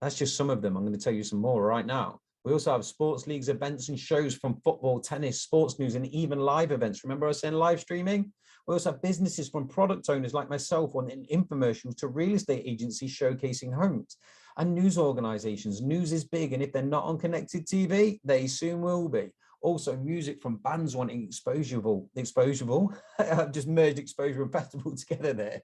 That's just some of them. I'm going to tell you some more right now. We also have sports leagues, events and shows from football, tennis, sports news, and even live events. Remember I was saying live streaming? We also have businesses from product owners like myself on infomercials to real estate agencies showcasing homes and news organizations. News is big, and if they're not on connected TV, they soon will be. Also music from bands wanting exposable. I've just merged exposure and festival together there.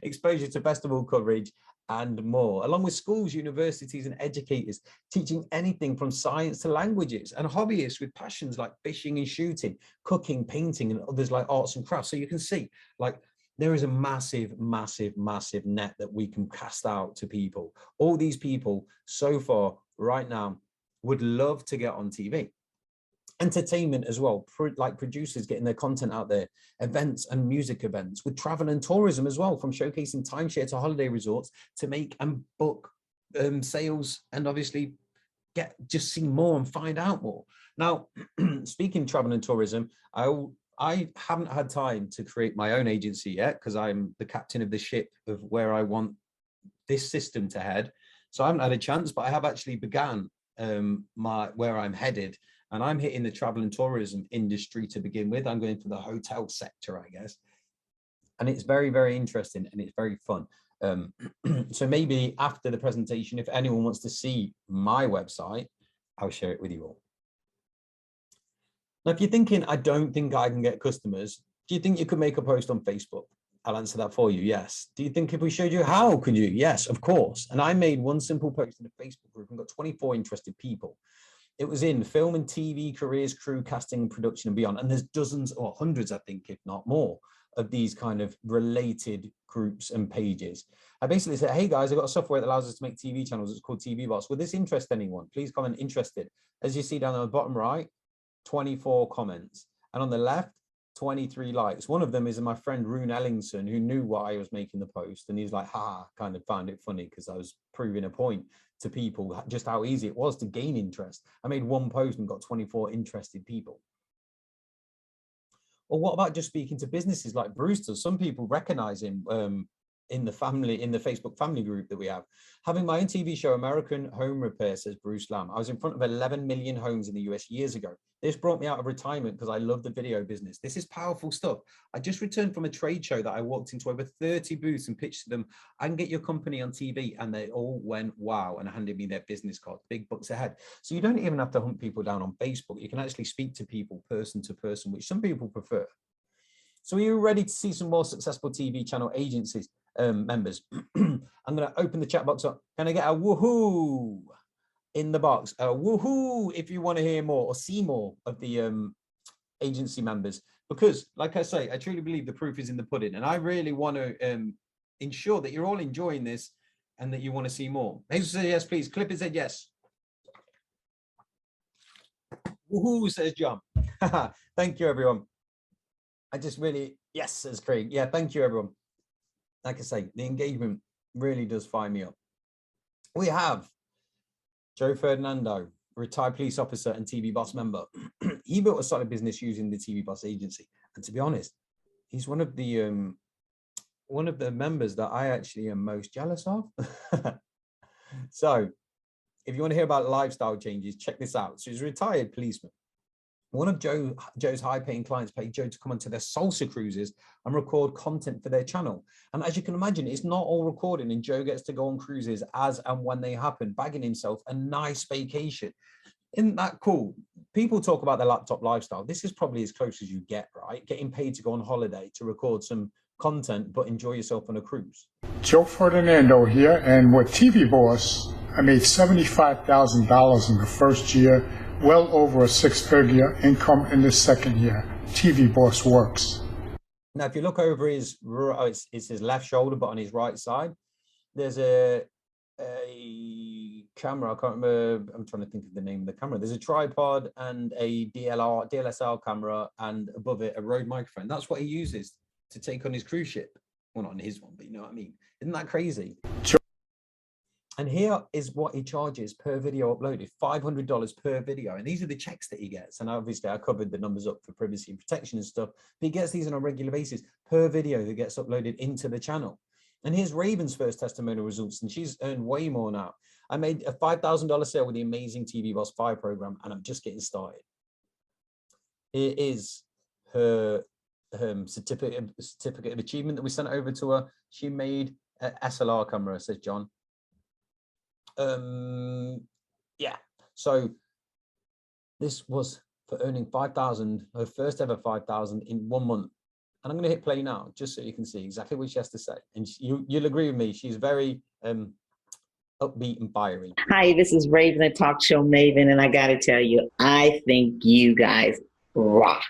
Exposure to festival coverage and more, along with schools, universities and educators teaching anything from science to languages, and hobbyists with passions like fishing and shooting, cooking, painting, and others like arts and crafts. So you can see, like, there is a massive, massive, massive net that we can cast out to people. All these people so far right now would love to get on TV. Entertainment as well, like producers getting their content out there, events and music events, with travel and tourism as well, from showcasing timeshare to holiday resorts to make and book sales, and obviously just see more and find out more. Now, speaking travel and tourism, I haven't had time to create my own agency yet because I'm the captain of the ship of where I want this system to head. So I haven't had a chance, but I have actually began where I'm headed. And I'm hitting the travel and tourism industry to begin with. I'm going for the hotel sector, I guess. And it's very, very interesting and it's very fun. So maybe after the presentation, if anyone wants to see my website, I'll share it with you all. Now, if you're thinking, I don't think I can get customers, do you think you could make a post on Facebook? I'll answer that for you. Yes. Do you think if we showed you how, could you? Yes, of course. And I made one simple post in a Facebook group and got 24 interested people. It was in film and TV, careers, crew, casting, production, and beyond. And there's dozens or hundreds, I think, if not more, of these kind of related groups and pages. I basically said, hey guys, I've got a software that allows us to make TV channels. It's called TV Boss. Would this interest anyone? Please comment interested. As you see down on the bottom right, 24 comments. And on the left, 23 likes. One of them is my friend Rune Ellingson, who knew why I was making the post. And he's like, kind of found it funny because I was proving a point to people just how easy it was to gain interest. I made one post and got 24 interested people. Or what about just speaking to businesses like Brewster? Some people recognize him in the Facebook family group that we have. Having my own TV show, American Home Repair, says Bruce Lamb. I was in front of 11 million homes in the US years ago. This brought me out of retirement because I love the video business. This is powerful stuff. I just returned from a trade show that I walked into over 30 booths and pitched to them, I can get your company on TV. And they all went, wow, and handed me their business cards, big bucks ahead. So you don't even have to hunt people down on Facebook. You can actually speak to people person to person, which some people prefer. So are you ready to see some more successful TV channel agencies? Members, I'm going to open the chat box up. Can I get a woohoo in the box? A woohoo if you want to hear more or see more of the agency members, because like I say, I truly believe the proof is in the pudding, and I really want to ensure that you're all enjoying this and that you want to see more. Jesus said yes, please. Clippers said yes. Woohoo, says John. Thank you, everyone. I just really, yes, says Craig. Yeah, thank you, everyone. Like I say, the engagement really does fire me up. We have Joe Ferdinando, retired police officer and TV Boss member. He built a solid business using the TV Boss agency. And to be honest, he's one of the members that I actually am most jealous of. So if you want to hear about lifestyle changes, check this out. So he's a retired policeman. One of Joe's high-paying clients paid Joe to come onto their salsa cruises and record content for their channel. And as you can imagine, it's not all recording, and Joe gets to go on cruises as and when they happen, bagging himself a nice vacation. Isn't that cool? People talk about the laptop lifestyle. This is probably as close as you get, right? Getting paid to go on holiday to record some content, but enjoy yourself on a cruise. Joe Ferdinando here, and with TV Boss, I made $75,000 in the first year, well over a six-figure income in the second year. TV Boss works. Now, if you look over his, it's his left shoulder, but on his right side, there's a camera. I can't remember. I'm trying to think of the name of the camera. There's a tripod and a DSLR camera, and above it a Rode microphone. That's what he uses to take on his cruise ship. Well, not on his one, but you know what I mean. Isn't that crazy? Sure. And here is what he charges per video uploaded, $500 per video. And these are the checks that he gets. And obviously I covered the numbers up for privacy and protection and stuff, but he gets these on a regular basis per video that gets uploaded into the channel. And here's Raven's first testimonial results, and she's earned way more now. I made a $5,000 sale with the amazing TV Boss 5 program, and I'm just getting started. Here is her certificate of achievement that we sent over to her. She made an SLR camera, says John. Yeah, so this was for earning 5,000, her first ever 5,000 in 1 month. And I'm going to hit play now, just so you can see exactly what she has to say. And you'll agree with me, she's very upbeat and fiery. Hi, this is Raven, a talk show maven, and I got to tell you, I think you guys rock.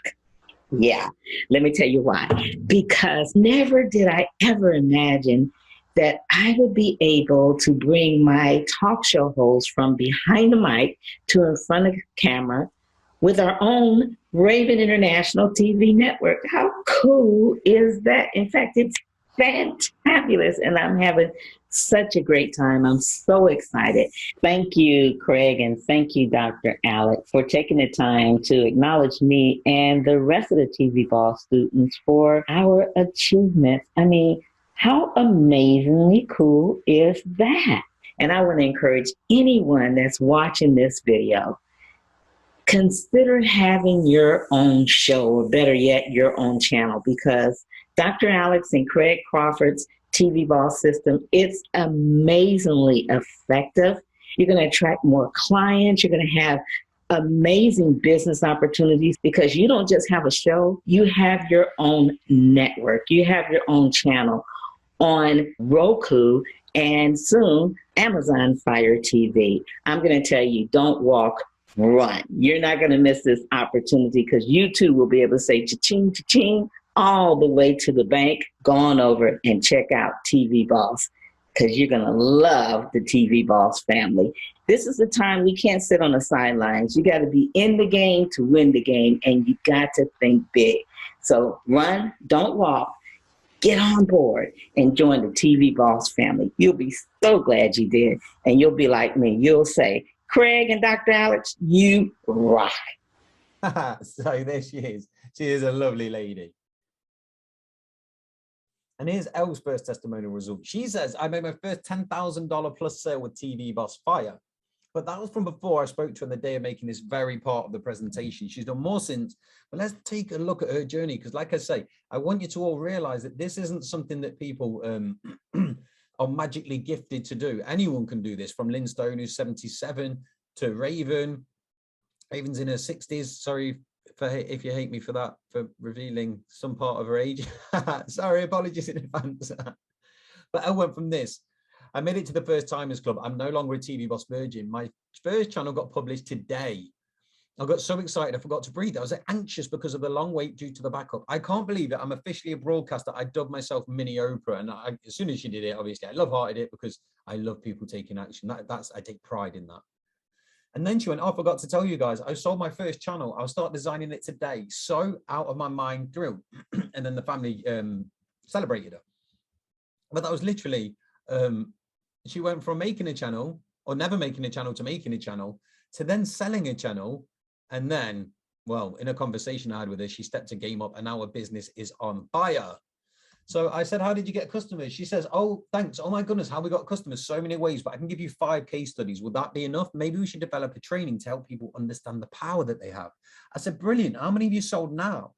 Yeah, let me tell you why. Because never did I ever imagine that I would be able to bring my talk show host from behind the mic to in front of the camera with our own Raven International TV network. How cool is that? In fact, it's fantabulous, and I'm having such a great time. I'm so excited. Thank you, Craig, and thank you, Dr. Alec, for taking the time to acknowledge me and the rest of the TV Boss students for our achievements. I mean, how amazingly cool is that? And I want to encourage anyone that's watching this video, consider having your own show, or better yet, your own channel, because Dr. Alex and Craig Crawford's TV Boss system, it's amazingly effective. You're going to attract more clients. You're going to have amazing business opportunities, because you don't just have a show, you have your own network. You have your own channel on Roku and soon Amazon Fire TV. I'm going to tell you, don't walk, run. You're not going to miss this opportunity, because you too will be able to say cha-ching, cha-ching, all the way to the bank. Go on over and check out TV Boss, because you're going to love the TV Boss family. This is the time we can't sit on the sidelines. You got to be in the game to win the game, and you got to think big. So run, don't walk. Get on board and join the TV Boss family. You'll be so glad you did, and you'll be like me. You'll say, Craig and Dr. Alex, you rock. So there she is. She is a lovely lady. And here's Elle's first testimonial result. She says, I made my first $10,000 plus sale with TV Boss Fire. But that was from before I spoke to her on the day of making this very part of the presentation. She's done more since. But let's take a look at her journey, because like I say, I want you to all realize that this isn't something that people are magically gifted to do. Anyone can do this, from Lynn Stone, who's 77, to Raven. Raven's in her 60s. Sorry if you hate me for that, for revealing some part of her age. Sorry, apologies in advance. But I went from this. I made it to the First Timers Club. I'm no longer a TV Boss virgin. My first channel got published today. I got so excited, I forgot to breathe. I was anxious because of the long wait due to the backup. I can't believe it. I'm officially a broadcaster. I dubbed myself Mini Oprah. And as soon as she did it, obviously, I love-hearted it, because I love people taking action. I take pride in that. And then she went, oh, I forgot to tell you guys, I sold my first channel. I'll start designing it today. So out of my mind, thrilled. And then the family celebrated her. But that was literally, she went from making a channel, or never making a channel, to making a channel, to then selling a channel. And then, well, in a conversation I had with her, she stepped a game up, and now her business is on fire. So I said, how did you get customers? She says, oh, thanks. Oh my goodness, how we got customers? So many ways, but I can give you 5 case studies. Would that be enough? Maybe we should develop a training to help people understand the power that they have. I said, brilliant. How many of you sold now?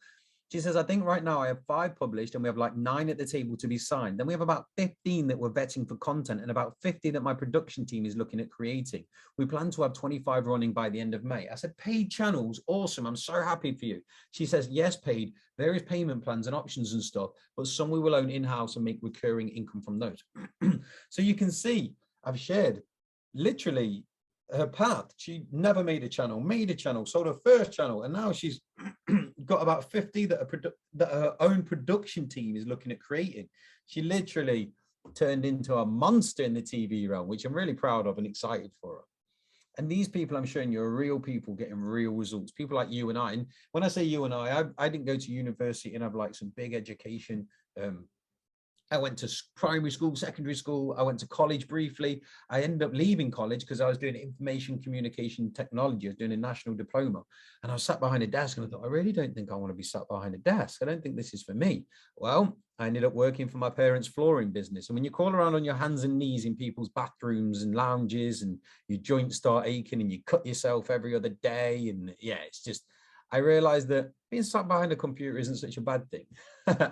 She says, I think right now I have 5 published, and we have like 9 at the table to be signed. Then we have about 15 that we're vetting for content, and about 50 that my production team is looking at creating. We plan to have 25 running by the end of May. I said, paid channels, awesome. I'm so happy for you. She says, yes, paid, various payment plans and options and stuff, but some we will own in-house and make recurring income from those. So you can see, I've shared literally her path. She never made a channel, sold her first channel, and now she's got about 50 that her own production team is looking at creating. She literally turned into a monster in the TV realm, which I'm really proud of and excited for her. And these people I'm showing you are real people getting real results. People like you and I. And when I say you and I didn't go to university and have like some big education. I went to primary school, secondary school. I went to college briefly. I ended up leaving college because I was doing information communication technology. I was doing a national diploma. And I was sat behind a desk and I thought, I really don't think I want to be sat behind a desk. I don't think this is for me. Well, I ended up working for my parents' flooring business. And when you crawl around on your hands and knees in people's bathrooms and lounges and your joints start aching and you cut yourself every other day. And yeah, it's just, I realized that being sat behind a computer isn't such a bad thing.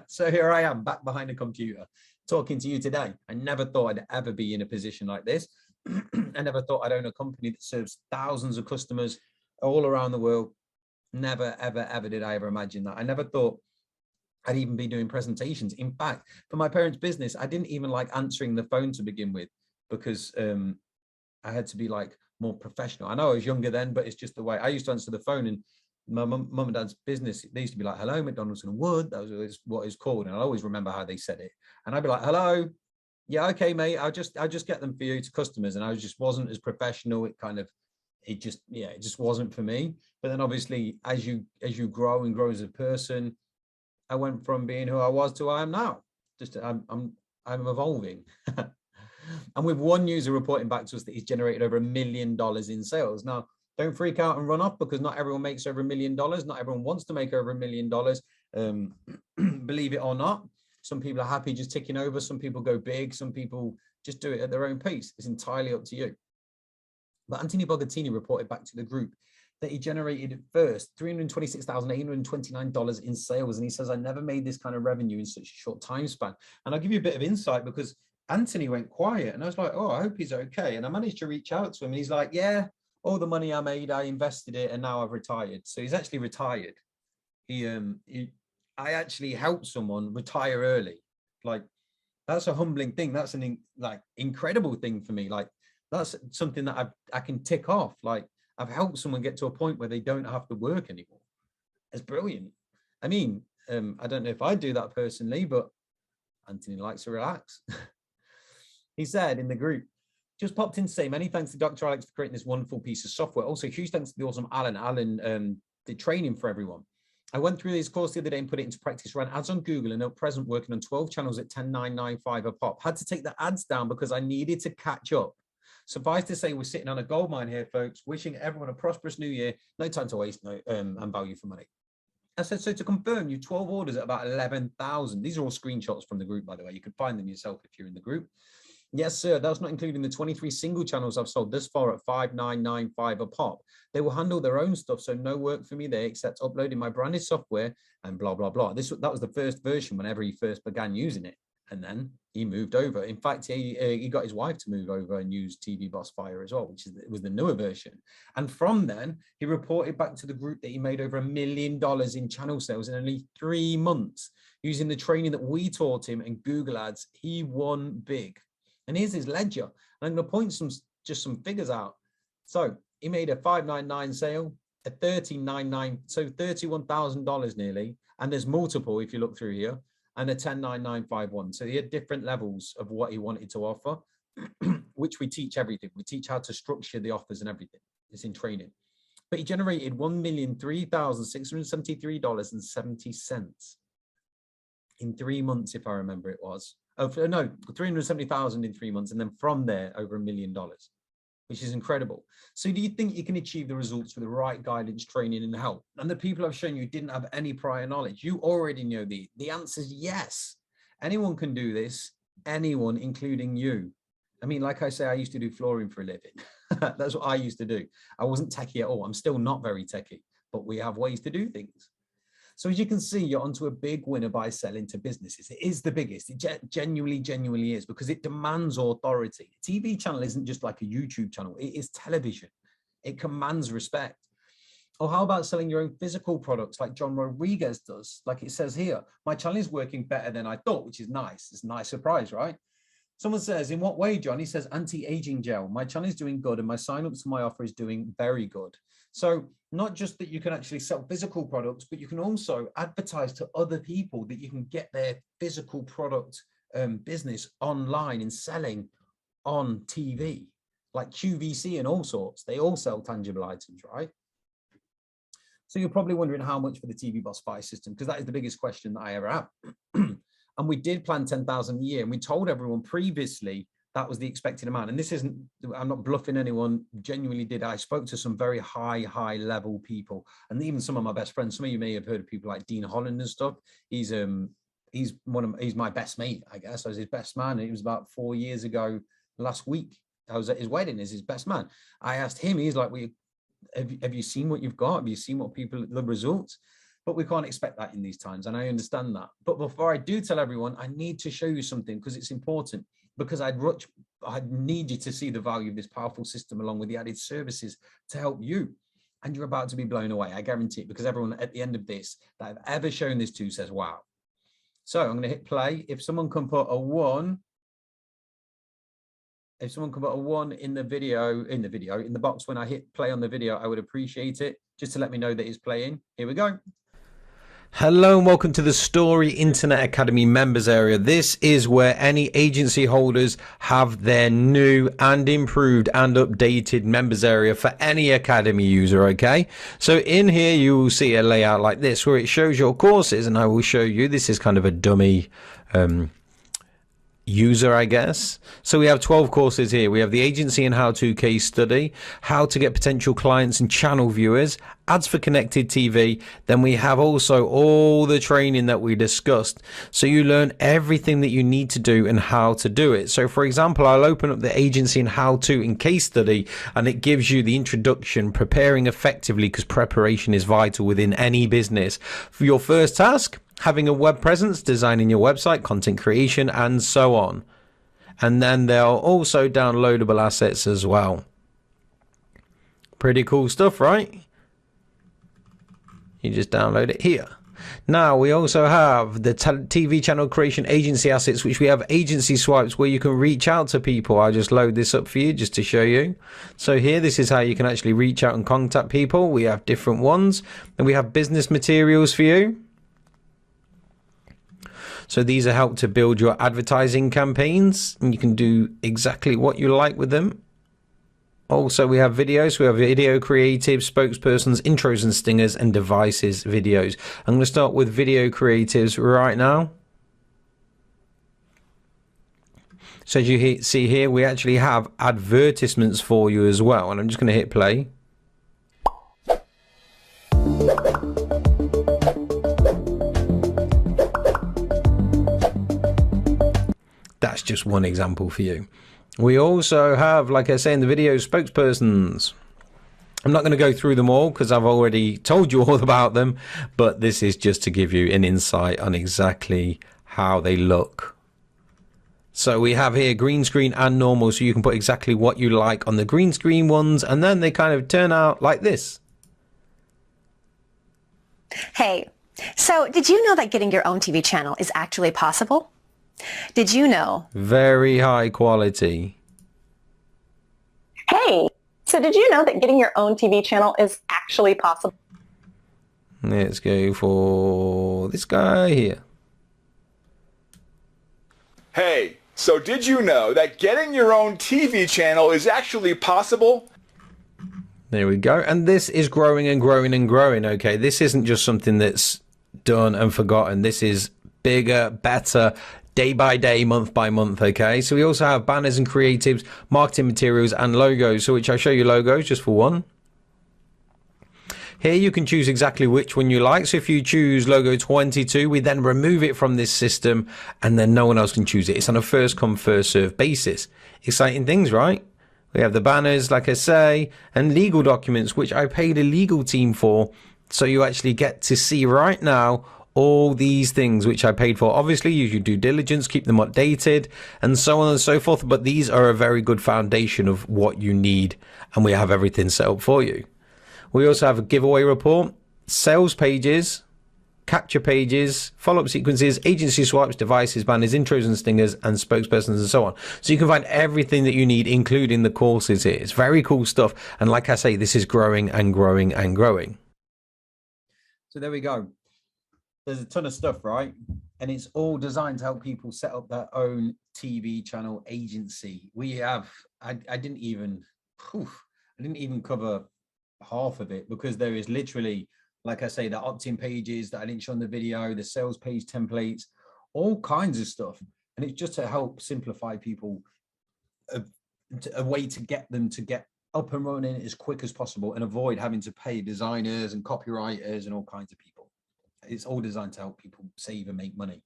So here I am back behind a computer talking to you today. I never thought I'd ever be in a position like this. I never thought I'd own a company that serves thousands of customers all around the world. Never, ever, ever did I ever imagine that. I never thought I'd even be doing presentations. In fact, for my parents' business, I didn't even like answering the phone to begin with because I had to be like more professional. I know I was younger then, but it's just the way I used to answer the phone. And my mum and dad's business, they used to be like, hello, McDonald's and Wood. That was always what it's called. And I always remember how they said it. And I'd be like, hello. Yeah, okay, mate. I'll just get them for you to customers. And I just wasn't as professional. It just wasn't for me. But then obviously, as you grow and grow as a person, I went from being who I was to who I am now. Just I'm evolving. And with one user reporting back to us that he's generated over $1 million in sales. Now, don't freak out and run off because not everyone makes over $1 million. Not everyone wants to make over $1 million. Believe it or not, some people are happy just ticking over. Some people go big. Some people just do it at their own pace. It's entirely up to you. But Anthony Bogattini reported back to the group that he generated at first $326,829 in sales. And he says, I never made this kind of revenue in such a short time span. And I'll give you a bit of insight because Anthony went quiet and I was like, oh, I hope he's okay. And I managed to reach out to him and he's like, yeah, all the money I made, I invested it and now I've retired. So he's actually retired. I actually helped someone retire early. Like, that's a humbling thing. That's an incredible thing for me. Like, that's something that I can tick off. Like, I've helped someone get to a point where they don't have to work anymore. It's brilliant. I mean, I don't know if I do that personally, but Anthony likes to relax. He said in the group, just popped in to say many thanks to Dr. Alex for creating this wonderful piece of software. Also, huge thanks to the awesome Alan. Alan did training for everyone. I went through this course the other day and put it into practice. Ran ads on Google and at present working on 12 channels at $10,995 a pop. Had to take the ads down because I needed to catch up. Suffice to say, we're sitting on a gold mine here, folks. Wishing everyone a prosperous new year. No time to waste, and value for money. I said, so to confirm, you 12 orders at about 11,000. These are all screenshots from the group, by the way. You can find them yourself if you're in the group. Yes, sir. That's not including the 23 single channels I've sold this far at $5,995 a pop. They will handle their own stuff, so no work for me there except uploading my branded software and blah, blah, blah. That was the first version whenever he first began using it. And then he moved over. In fact, he got his wife to move over and use TV Boss Fire as well, which was the newer version. And from then, he reported back to the group that he made over $1 million in channel sales in only 3 months. Using the training that we taught him and Google Ads, he won big. And here's his ledger. And I'm going to point some figures out. So he made a $599 sale, a $1399, so $31,000 nearly. And there's multiple if you look through here, and a $10,951. So he had different levels of what he wanted to offer, which we teach everything. We teach how to structure the offers and everything. It's in training. But he generated $1,003,673.70 in 3 months, if I remember it was. Oh, no, 370,000 in 3 months. And then from there, over $1 million, which is incredible. So do you think you can achieve the results with the right guidance, training, and help? And the people I've shown you didn't have any prior knowledge. You already know the answer is yes. Anyone can do this. Anyone, including you. I mean, like I say, I used to do flooring for a living. That's what I used to do. I wasn't techie at all. I'm still not very techie, but we have ways to do things. So as you can see, you're onto a big winner by selling to businesses. It is the biggest. It genuinely is, because it demands authority. A TV channel isn't just like a YouTube channel. It is television. It commands respect. Or how about selling your own physical products like John Rodriguez does? Like it says here, my channel is working better than I thought, which is nice. It's a nice surprise, right? Someone says, in what way, John? He says, anti-aging gel. My channel is doing good and my sign-ups to my offer is doing very good. So not just that you can actually sell physical products, but you can also advertise to other people that you can get their physical product business online and selling on TV, like QVC and all sorts. They all sell tangible items, right? So you're probably wondering how much for the TV Boss 5 system, because that is the biggest question that I ever have. And we did plan 10,000 a year, and we told everyone previously that was the expected amount. And this isn't, I'm not bluffing anyone, genuinely did. I spoke to some very high level people, and even some of my best friends. Some of you may have heard of people like Dean Holland and stuff. He's my best mate, I guess. I was his best man. It was about 4 years ago last week. I was at his wedding as his best man. I asked him, he's like, have you seen what you've got? Have you seen what the results? But we can't expect that in these times, and I understand that. But before I do tell everyone, I need to show you something, because it's important, because I need you to see the value of this powerful system along with the added services to help you. And you're about to be blown away, I guarantee it, because everyone at the end of this that I've ever shown this to says, wow. So I'm going to hit play. If someone can put a 1, if someone can put a 1 in the box when I hit play on the video, I would appreciate it, just to let me know that it's playing. Here we go. Hello and welcome to the Story Internet Academy members area. This is where any agency holders have their new and improved and updated members area for any academy user, okay? So in here you will see a layout like this where it shows your courses, and I will show you, this is kind of a dummy user, I guess. So we have 12 courses here. We have the agency and how-to case study, how to get potential clients and channel viewers, ads for connected TV. Then we have also all the training that we discussed. So you learn everything that you need to do and how to do it. So for example, I'll open up the agency and how-to in case study, and it gives you the introduction, preparing effectively, because preparation is vital within any business. For your first task, having a web presence, designing your website, content creation, and so on. And then there are also downloadable assets as well. Pretty cool stuff, right? You just download it here. Now we also have the TV channel creation agency assets, which we have agency swipes where you can reach out to people. I'll just load this up for you just to show you. So here, this is how you can actually reach out and contact people. We have different ones, and we have business materials for you. So these are help to build your advertising campaigns, and you can do exactly what you like with them. Also, we have videos. We have video creatives, spokespersons, intros and stingers, and devices videos. I'm going to start with video creatives right now. So as you see here, we actually have advertisements for you as well. And I'm just going to hit play. That's just one example for you. We also have, like I say in the video, spokespersons. I'm not going to go through them all because I've already told you all about them, but this is just to give you an insight on exactly how they look. So we have here green screen and normal, so you can put exactly what you like on the green screen ones, and then they kind of turn out like this. Hey, so did you know that getting your own TV channel is actually possible? Did you know? Very high quality. Hey, so did you know that getting your own TV channel is actually possible? Let's go for this guy here. Hey, so did you know that getting your own TV channel is actually possible? There we go. And this is growing and growing and growing, okay? This isn't just something that's done and forgotten. This is bigger, better, day by day, month by month, okay? So we also have banners and creatives, marketing materials, and logos, so which I'll show you logos just for one. Here you can choose exactly which one you like. So if you choose logo 22, we then remove it from this system, and then no one else can choose it. It's on a first come, first serve basis. Exciting things, right? We have the banners, like I say, and legal documents, which I paid a legal team for. So you actually get to see right now all these things which I paid for. Obviously, use your due diligence, keep them updated, and so on and so forth. But these are a very good foundation of what you need, and we have everything set up for you. We also have a giveaway report, sales pages, capture pages, follow-up sequences, agency swipes, devices, banners, intros and stingers, and spokespersons, and so on. So you can find everything that you need, including the courses here. It's very cool stuff. And like I say, this is growing and growing and growing. So there we go. There's a ton of stuff, right? and it's all designed to help people set up their own TV channel agency. We have, I didn't even cover half of it, because there is literally, like I say, the opt-in pages that I didn't show in the video, the sales page templates, all kinds of stuff. And it's just to help simplify people a way to get them to get up and running as quick as possible and avoid having to pay designers and copywriters and all kinds of people. It's all designed to help people save and make money.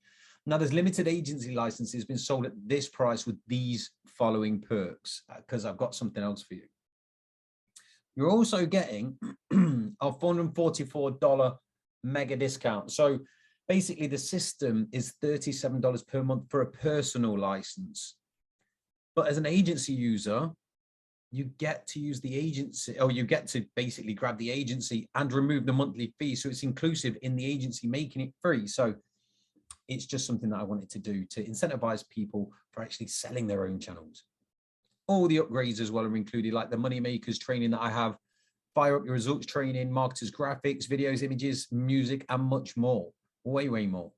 Now, there's limited agency licenses been sold at this price with these following perks, because I've got something else for you. You're also getting a $444 mega discount. So basically the system is $37 per month for a personal license. But as an agency user, you get to use the agency, or you get to basically grab the agency and remove the monthly fee. So it's inclusive in the agency, making it free. So it's just something that I wanted to do to incentivize people for actually selling their own channels. All the upgrades as well are included, like the money makers training that I have, fire up your results training, marketers graphics, videos, images, music, and much more, way more.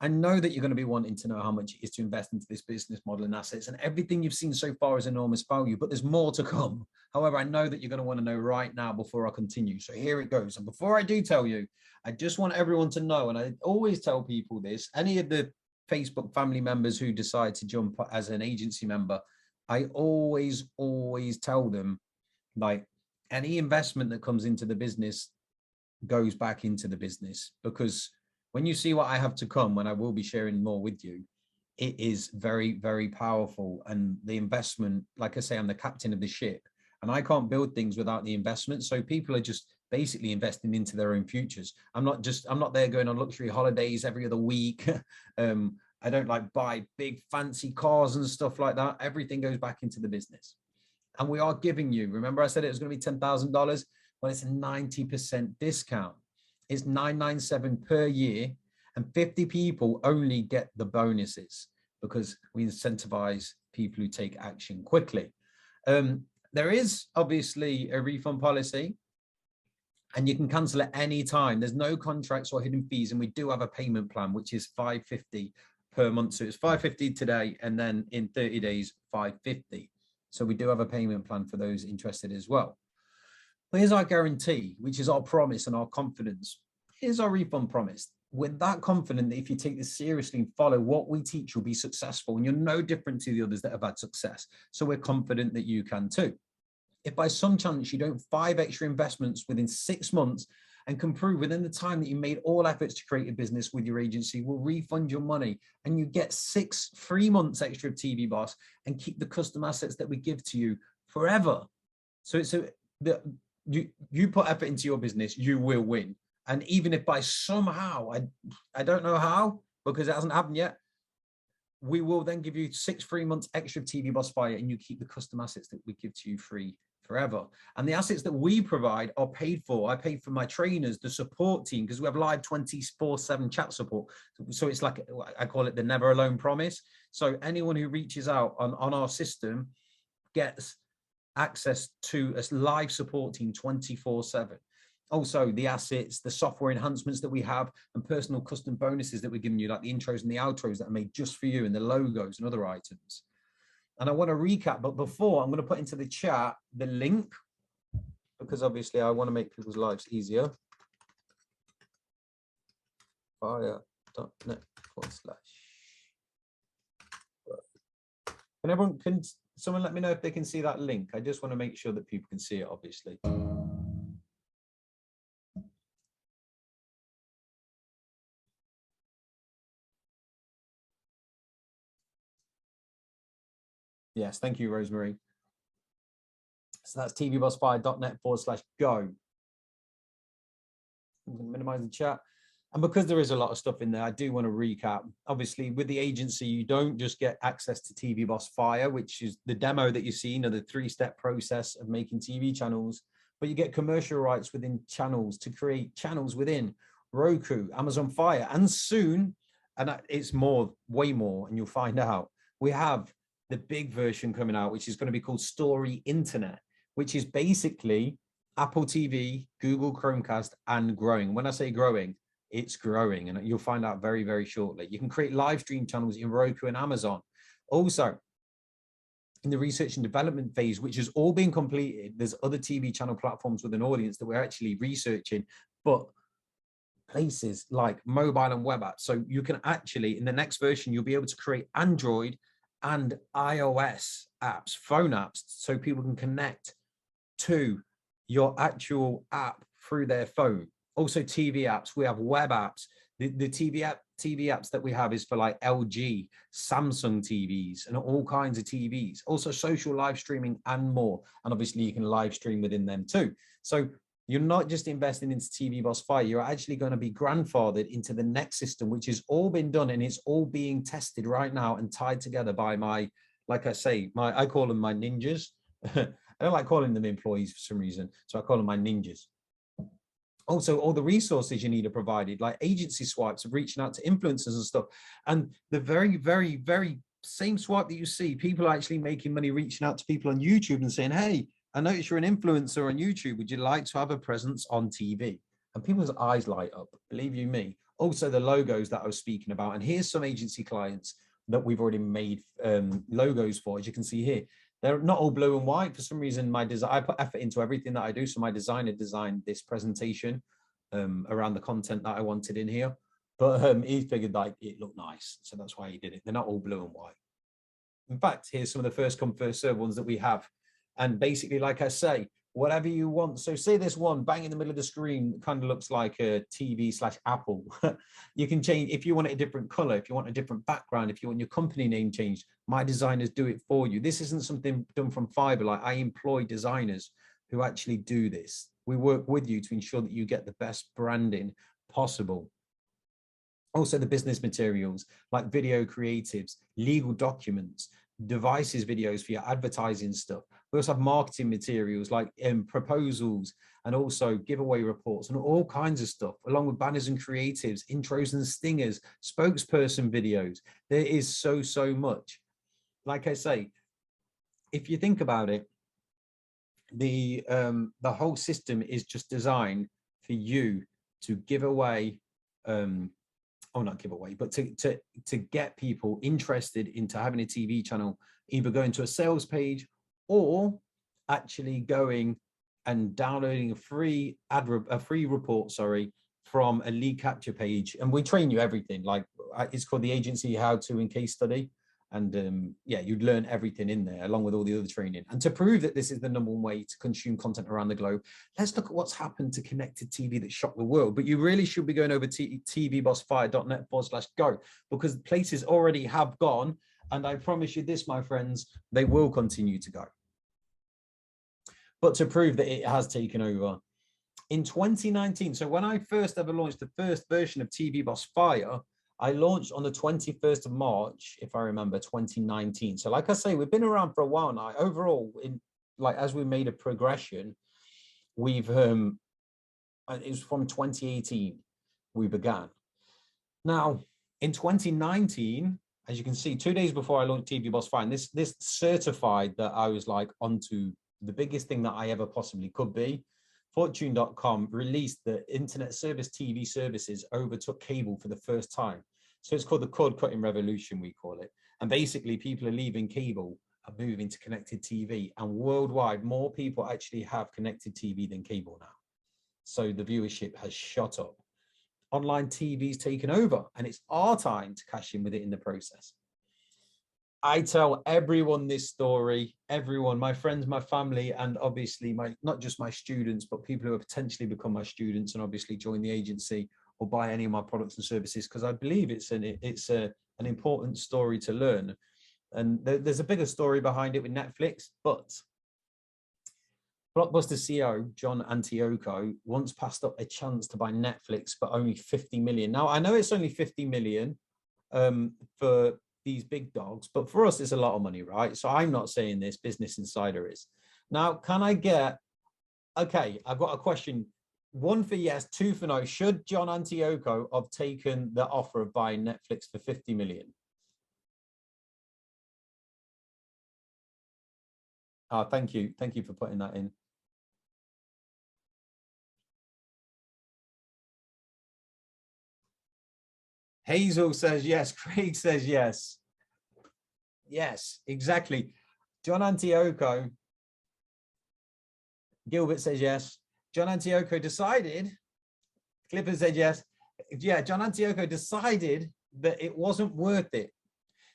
I know that you're going to be wanting to know how much it is to invest into this business model and assets, and everything you've seen so far is enormous value, but there's more to come. However, I know that you're going to want to know right now before I continue. So here it goes. And before I do tell you, I just want everyone to know, and I always tell people this, any of the Facebook family members who decide to jump as an agency member, I always tell them, like, any investment that comes into the business goes back into the business, because when you see what I have to come, when I will be sharing more with you, it is very powerful. And the investment, like I say, I'm the captain of the ship, and I can't build things without the investment. So people are just basically investing into their own futures. I'm not there going on luxury holidays every other week. I don't like buy big fancy cars and stuff like that. Everything goes back into the business. And we are giving you, remember I said it was going to be $10,000? Well, it's a 90% discount. It's $997 per year, and 50 people only get the bonuses because we incentivize people who take action quickly. There is obviously a refund policy, and you can cancel at any time. There's no contracts or hidden fees, and we do have a payment plan, which is $550 per month. So it's $550 today, and then in 30 days, $550. So we do have a payment plan for those interested as well. But here's our guarantee, which is our promise and our confidence. Here's our refund promise. We're that confident that if you take this seriously and follow what we teach, you'll be successful, and you're no different to the others that have had success. So we're confident that you can too. If by some chance you don't 5 extra investments within 6 months and can prove within the time that you made all efforts to create a business with your agency, we'll refund your money, and you get 6 free months extra of TV Boss and keep the custom assets that we give to you forever. So it's you put effort into your business, you will win. And even if by somehow, I don't know how, because it hasn't happened yet, we will then give you 6 free months extra of TV Boss Fire, and you keep the custom assets that we give to you free forever. And the assets that we provide are paid for. I pay for my trainers, the support team, because we have live 24/7 chat support. So it's like, I call it the never alone promise. So anyone who reaches out on our system gets access to a live support team 24/7. Also, the assets, the software enhancements that we have, and personal custom bonuses that we're giving you, like the intros and the outros that are made just for you, and the logos and other items. And I want to recap, but before, I'm going to put into the chat the link, because obviously I want to make people's lives easier. Fire.net/. Can someone let me know if they can see that link? I just want to make sure that people can see it, obviously. Yes, thank you, Rosemary. So that's tvbossfire.net/go. Minimize the chat. And because there is a lot of stuff in there, I do want to recap. Obviously, with the agency, you don't just get access to TV Boss Fire, which is the demo that you've seen, or the 3-step process of making TV channels, but you get commercial rights within channels to create channels within Roku, Amazon Fire, and soon, and it's more, way more, and you'll find out, we have the big version coming out, which is going to be called Story Internet, which is basically Apple TV, Google Chromecast, and growing. When I say growing, it's growing, and you'll find out very, very shortly. You can create live stream channels in Roku and Amazon. Also, in the research and development phase, which has all been completed, there's other TV channel platforms with an audience that we're actually researching, but places like mobile and web apps. So you can actually, in the next version, you'll be able to create Android and iOS apps, phone apps, so people can connect to your actual app through their phone. Also TV apps, we have web apps. The TV apps that we have is for like LG, Samsung TVs, and all kinds of TVs. Also social live streaming and more. And obviously you can live stream within them too. So you're not just investing into TV Boss Fire, you're actually going to be grandfathered into the next system, which has all been done, and it's all being tested right now and tied together by my, like I say, I call them my ninjas. I don't like calling them employees for some reason, so I call them my ninjas. Also, all the resources you need are provided, like agency swipes of reaching out to influencers and stuff. And the very, very, very same swipe that you see, people are actually making money reaching out to people on YouTube and saying, hey, I notice you're an influencer on YouTube. Would you like to have a presence on TV? And people's eyes light up, believe you me. Also, the logos that I was speaking about. And here's some agency clients that we've already made logos for, as you can see here. They're not all blue and white. For some reason, I put effort into everything that I do. So my designer designed this presentation around the content that I wanted in here. But he figured like it looked nice. So that's why he did it. They're not all blue and white. In fact, here's some of the first come, first serve ones that we have. And basically, like I say, whatever you want. So say this one bang in the middle of the screen kind of looks like a TV/Apple. You can change if you want it a different color, if you want a different background, if you want your company name changed, my designers do it for you. This isn't something done from Fiverr. Like I employ designers who actually do this. We work with you to ensure that you get the best branding possible. Also the business materials like video creatives, legal documents, devices videos for your advertising stuff. We also have marketing materials like proposals and also giveaway reports and all kinds of stuff, along with banners and creatives, intros and stingers, spokesperson videos. There is so much. Like I say, if you think about it, the whole system is just designed for you to give away, not give away, but to get people interested into having a TV channel, either going to a sales page or actually going and downloading a free report, from a lead capture page. And we train you everything. Like it's called the Agency How To and Case Study. And yeah, you'd learn everything in there along with all the other training. And to prove that this is the #1 way to consume content around the globe, let's look at what's happened to connected TV that shocked the world. But you really should be going over to tvbossfire.net/go, because places already have gone. And I promise you this, my friends, they will continue to go. But to prove that it has taken over, in 2019, so when I first ever launched the first version of TV Boss Fire, I launched on the 21st of March, if I remember, 2019. So like I say, we've been around for a while now. Overall, as we made a progression, we've, it was from 2018 we began. Now, in 2019, as you can see, 2 days before I launched TV Boss Fire, and this certified that I was like onto the biggest thing that I ever possibly could be. Fortune.com released the internet service TV services overtook cable for the first time. So it's called the cord cutting revolution, we call it. And basically people are leaving cable and moving to connected TV. And worldwide, more people actually have connected TV than cable now. So the viewership has shot up. Online TV's taken over, and it's our time to cash in with it in the process. I tell everyone this story, everyone, my friends, my family, and obviously not just my students, but people who have potentially become my students and obviously join the agency or buy any of my products and services, because I believe it's an important story to learn. And there's a bigger story behind it with Netflix, but Blockbuster CEO John Antioco once passed up a chance to buy Netflix for only 50 million. Now, I know it's only 50 million for these big dogs, but for us, it's a lot of money, right? So I'm not saying this, Business Insider is. Now, can I get, okay, I've got a question. 1 for yes, 2 for no. Should John Antioco have taken the offer of buying Netflix for 50 million? Thank you. Thank you for putting that in. Hazel says yes. Craig says yes. Yes, exactly. John Antioco. Gilbert says yes. John Antioco decided. Clifford said yes. Yeah, John Antioco decided that it wasn't worth it.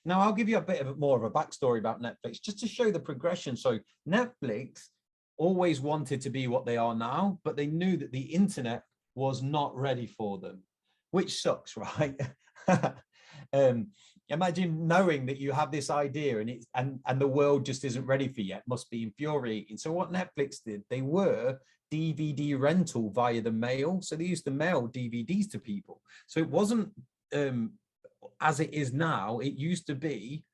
Now, I'll give you a bit of more of a backstory about Netflix, just to show the progression. So Netflix always wanted to be what they are now, but they knew that the internet was not ready for them, which sucks, right? Imagine knowing that you have this idea and the world just isn't ready for you. It must be infuriating. So what Netflix did, they were DVD rental via the mail. So they used to mail DVDs to people. So it wasn't as it is now. It used to be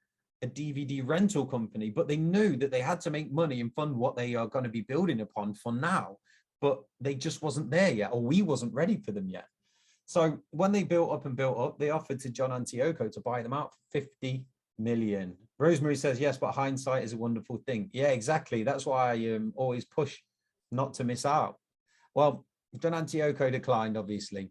a DVD rental company, but they knew that they had to make money and fund what they are going to be building upon for now, but they just wasn't there yet, or we wasn't ready for them yet. So when they built up, they offered to John Antioco to buy them out for 50 million. Rosemary says, yes, but hindsight is a wonderful thing. Yeah, exactly. That's why I always push not to miss out. Well, John Antioco declined, obviously.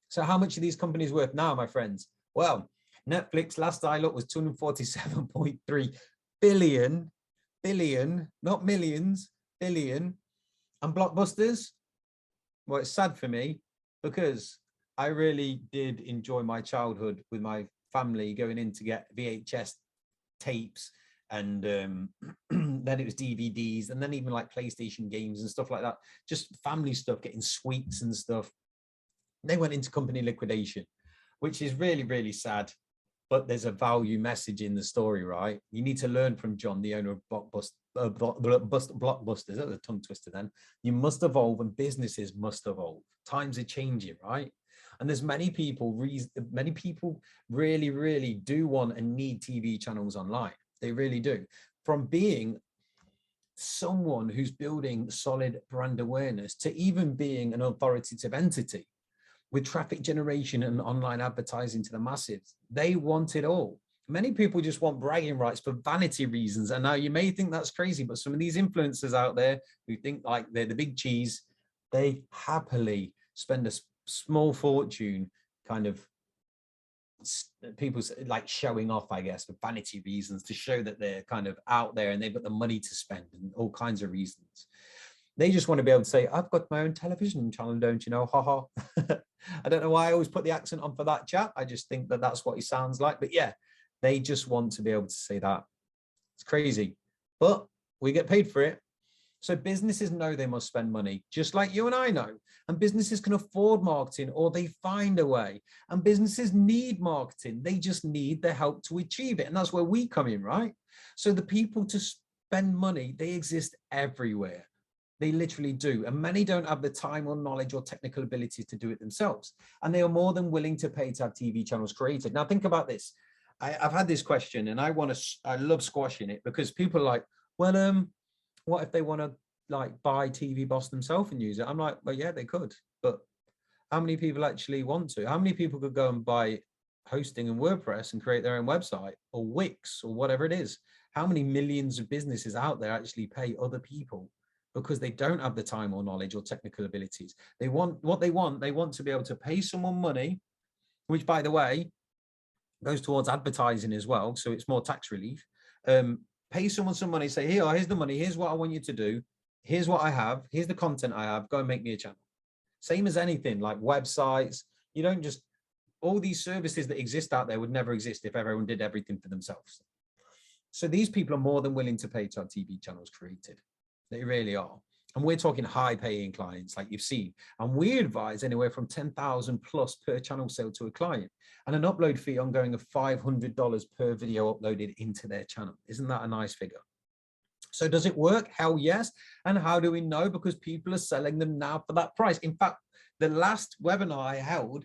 So how much are these companies worth now, my friends? Well, Netflix, last I looked, was 247.3 billion, not millions, billion. And Blockbusters, well, it's sad for me because I really did enjoy my childhood with my family going in to get VHS tapes, and then it was DVDs, and then even like PlayStation games and stuff like that, just family stuff, getting sweets and stuff. They went into company liquidation, which is really, really sad. But there's a value message in the story, right? You need to learn from John, the owner of Blockbusters. That was a tongue twister then. You must evolve, and businesses must evolve. Times are changing, right? And there's many people really, really do want and need TV channels online. They really do. From being someone who's building solid brand awareness to even being an authoritative entity with traffic generation and online advertising to the masses. They want it all. Many people just want bragging rights for vanity reasons. And now you may think that's crazy, but some of these influencers out there who think like they're the big cheese, they happily spend a small fortune kind of people like showing off, I guess, for vanity reasons, to show that they're kind of out there and they've got the money to spend and all kinds of reasons. They just want to be able to say, I've got my own television channel, don't you know? Ha ha. I don't know why I always put the accent on for that chap. I just think that that's what he sounds like. But yeah, they just want to be able to say that. It's crazy, but we get paid for it. So businesses know they must spend money, just like you and I know. And businesses can afford marketing, or they find a way. And businesses need marketing. They just need the help to achieve it. And that's where we come in, right? So the people to spend money, they exist everywhere. They literally do. And many don't have the time or knowledge or technical abilities to do it themselves. And they are more than willing to pay to have TV channels created. Now think about this. I've had this question, and I love squashing it, because people are like, well, what if they want to like buy TV Boss themselves and use it? I'm like, well, yeah, they could. But how many people actually want to? How many people could go and buy hosting and WordPress and create their own website, or Wix, or whatever it is? How many millions of businesses out there actually pay other people because they don't have the time or knowledge or technical abilities? They want to be able to pay someone money, which, by the way, goes towards advertising as well, so it's more tax relief. Pay someone some money, say, here's the money, here's what I want you to do, here's what I have, here's the content I have, go and make me a channel. Same as anything like websites. You don't just, all these services that exist out there would never exist if everyone did everything for themselves. So these people are more than willing to pay to have TV channels created. They really are. And we're talking high paying clients, like you've seen. And we advise anywhere from 10,000 plus per channel sale to a client, and an upload fee ongoing of $500 per video uploaded into their channel. Isn't that a nice figure? So does it work? Hell yes. And how do we know? Because people are selling them now for that price. In fact, the last webinar I held,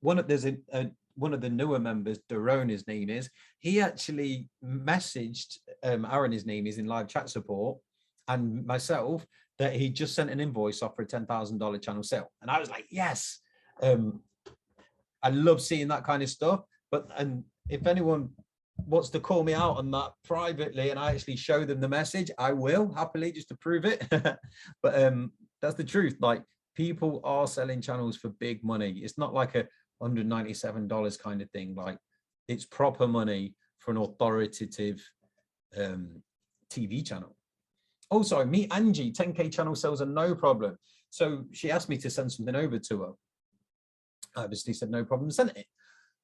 one of the newer members, Daron, his name is, he actually messaged Aaron, his name is, in live chat support, and myself, that he just sent an invoice off for a $10,000 channel sale. And I was like, yes. I love seeing that kind of stuff. And if anyone wants to call me out on that privately and I actually show them the message, I will happily, just to prove it. But that's the truth. Like, people are selling channels for big money. It's not like a $197 kind of thing. Like, it's proper money for an authoritative TV channel. Also, meet Angie, 10K channel sales are no problem. So she asked me to send something over to her. I obviously said no problem, sent it.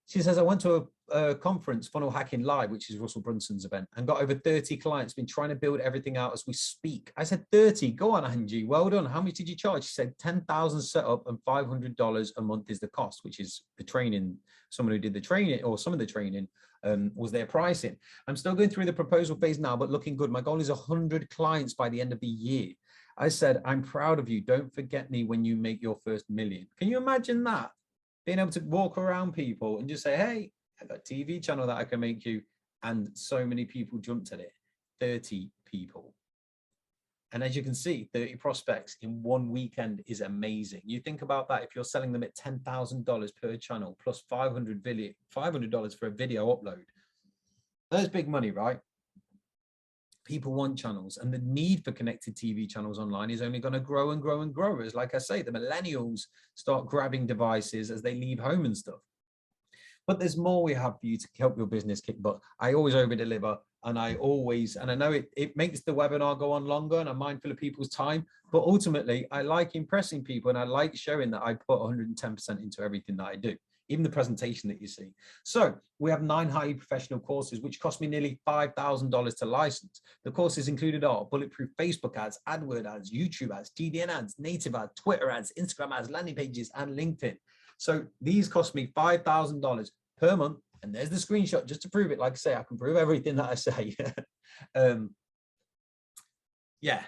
She says, I went to a conference, Funnel Hacking Live, which is Russell Brunson's event, and got over 30 clients, been trying to build everything out as we speak. I said, 30, go on, Angie, well done. How much did you charge? She said, 10,000 setup and $500 a month is the cost, which is the training. Someone who did the training, or some of the training, was their pricing. I'm still going through the proposal phase now, but looking good. My goal is 100 clients by the end of the year. I said, I'm proud of you. Don't forget me when you make your first million. Can you imagine that? Being able to walk around people and just say, hey, I got a TV channel that I can make you. And so many people jumped at it, 30 people. And as you can see, 30 prospects in one weekend is amazing. You think about that, if you're selling them at $10,000 per channel plus $500 for a video upload, that's big money, right? People want channels, and the need for connected TV channels online is only going to grow and grow and grow. As like I say, the millennials start grabbing devices as they leave home and stuff. But there's more we have for you to help your business kick butt. I always over deliver, and I know it makes the webinar go on longer, and I'm mindful of people's time, but ultimately I like impressing people, and I like showing that I put 110% into everything that I do, even the presentation that you see. So we have 9 highly professional courses, which cost me nearly $5,000 to license. The courses included are bulletproof Facebook ads, AdWord ads, YouTube ads, GDN ads, native ads, Twitter ads, Instagram ads, landing pages, and LinkedIn. So these cost me $5,000 per month. And there's the screenshot just to prove it. Like I say, I can prove everything that I say. Yeah.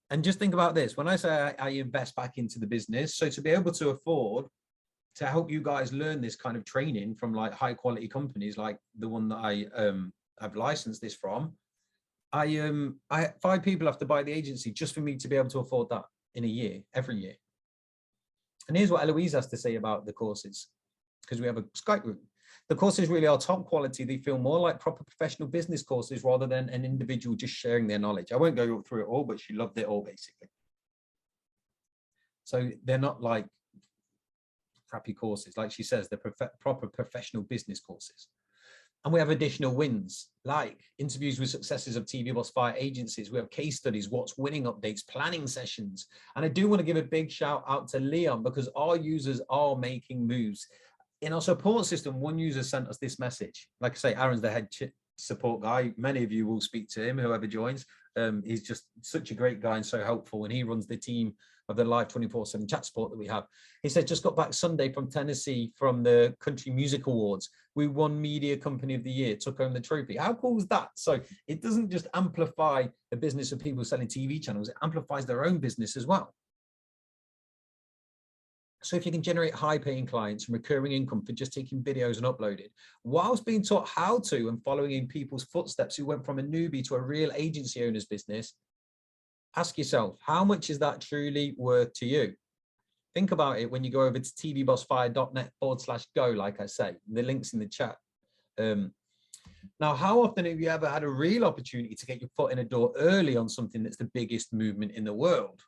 And just think about this. When I say I invest back into the business, so to be able to afford to help you guys learn this kind of training from like high quality companies like the one that I've licensed this from, I 5 people have to buy the agency just for me to be able to afford that in a year, every year. And here's what Eloise has to say about the courses, because we have a Skype room. The courses really are top quality. They feel more like proper professional business courses rather than an individual just sharing their knowledge. I won't go through it all, but she loved it all basically. So they're not like crappy courses. Like she says, they're proper professional business courses. And we have additional wins, like interviews with successes of TV Boss Fire agencies. We have case studies, what's winning updates, planning sessions. And I do want to give a big shout out to Leon, because our users are making moves. In our support system, one user sent us this message. Like I say, Aaron's the head support guy. Many of you will speak to him, whoever joins. He's just such a great guy and so helpful. And he runs the team of the live 24/7 chat support that we have. He said, just got back Sunday from Tennessee from the Country Music Awards. We won Media Company of the Year, took home the trophy. How cool is that? So it doesn't just amplify the business of people selling TV channels, it amplifies their own business as well. So if you can generate high paying clients and recurring income for just taking videos and uploading, whilst being taught how to and following in people's footsteps who went from a newbie to a real agency owner's business, ask yourself, how much is that truly worth to you? Think about it when you go over to tvbossfire.net/go, like I say, the link's in the chat. Now, how often have you ever had a real opportunity to get your foot in a door early on something that's the biggest movement in the world?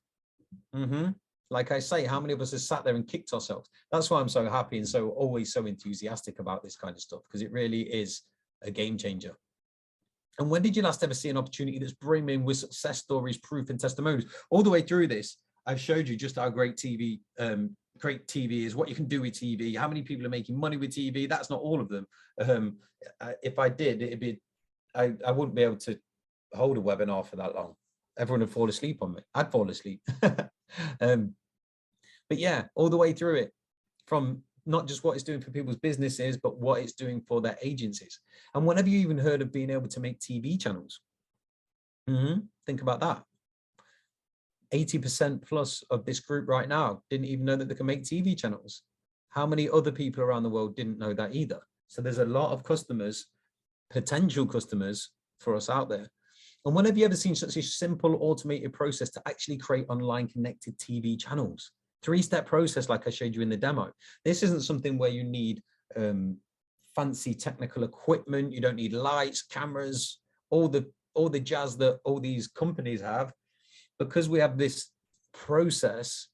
Like I say, how many of us have sat there and kicked ourselves? That's why I'm so happy and so always so enthusiastic about this kind of stuff, because it really is a game changer. And when did you last ever see an opportunity that's brimming with success stories, proof, and testimonials? All the way through this, I've showed you just how great TV is, what you can do with TV, how many people are making money with TV. That's not all of them. If I did, it'd be, I wouldn't be able to hold a webinar for that long. Everyone would fall asleep on me. I'd fall asleep. But yeah, all the way through it, from not just what it's doing for people's businesses, but what it's doing for their agencies. And whenever you even heard of being able to make TV channels, think about that. 80% plus of this group right now didn't even know that they can make TV channels. How many other people around the world didn't know that either? So there's a lot of customers, potential customers for us out there. And when have you ever seen such a simple automated process to actually create online connected TV channels? 3-step process, like I showed you in the demo. This isn't something where you need fancy technical equipment. You don't need lights, cameras, all the jazz that all these companies have. Because we have this process,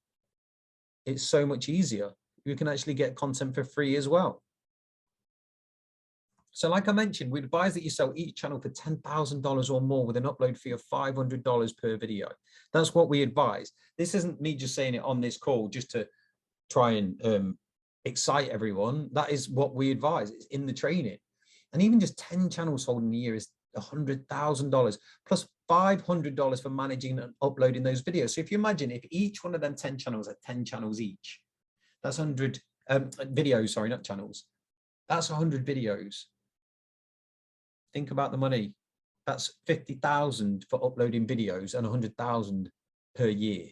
it's so much easier. you can actually get content for free as well. So like I mentioned, we advise that you sell each channel for $10,000 or more with an upload fee of $500 per video. That's what we advise. This isn't me just saying it on this call just to try and excite everyone. That is what we advise. It's in the training. And even just 10 channels sold in a year is $100,000 plus $500 for managing and uploading those videos. So if you imagine if each one of them 10 channels are 10 channels each, that's 100 videos, sorry, not channels. That's 100 videos. Think about the money. That's 50,000 for uploading videos and 100,000 per year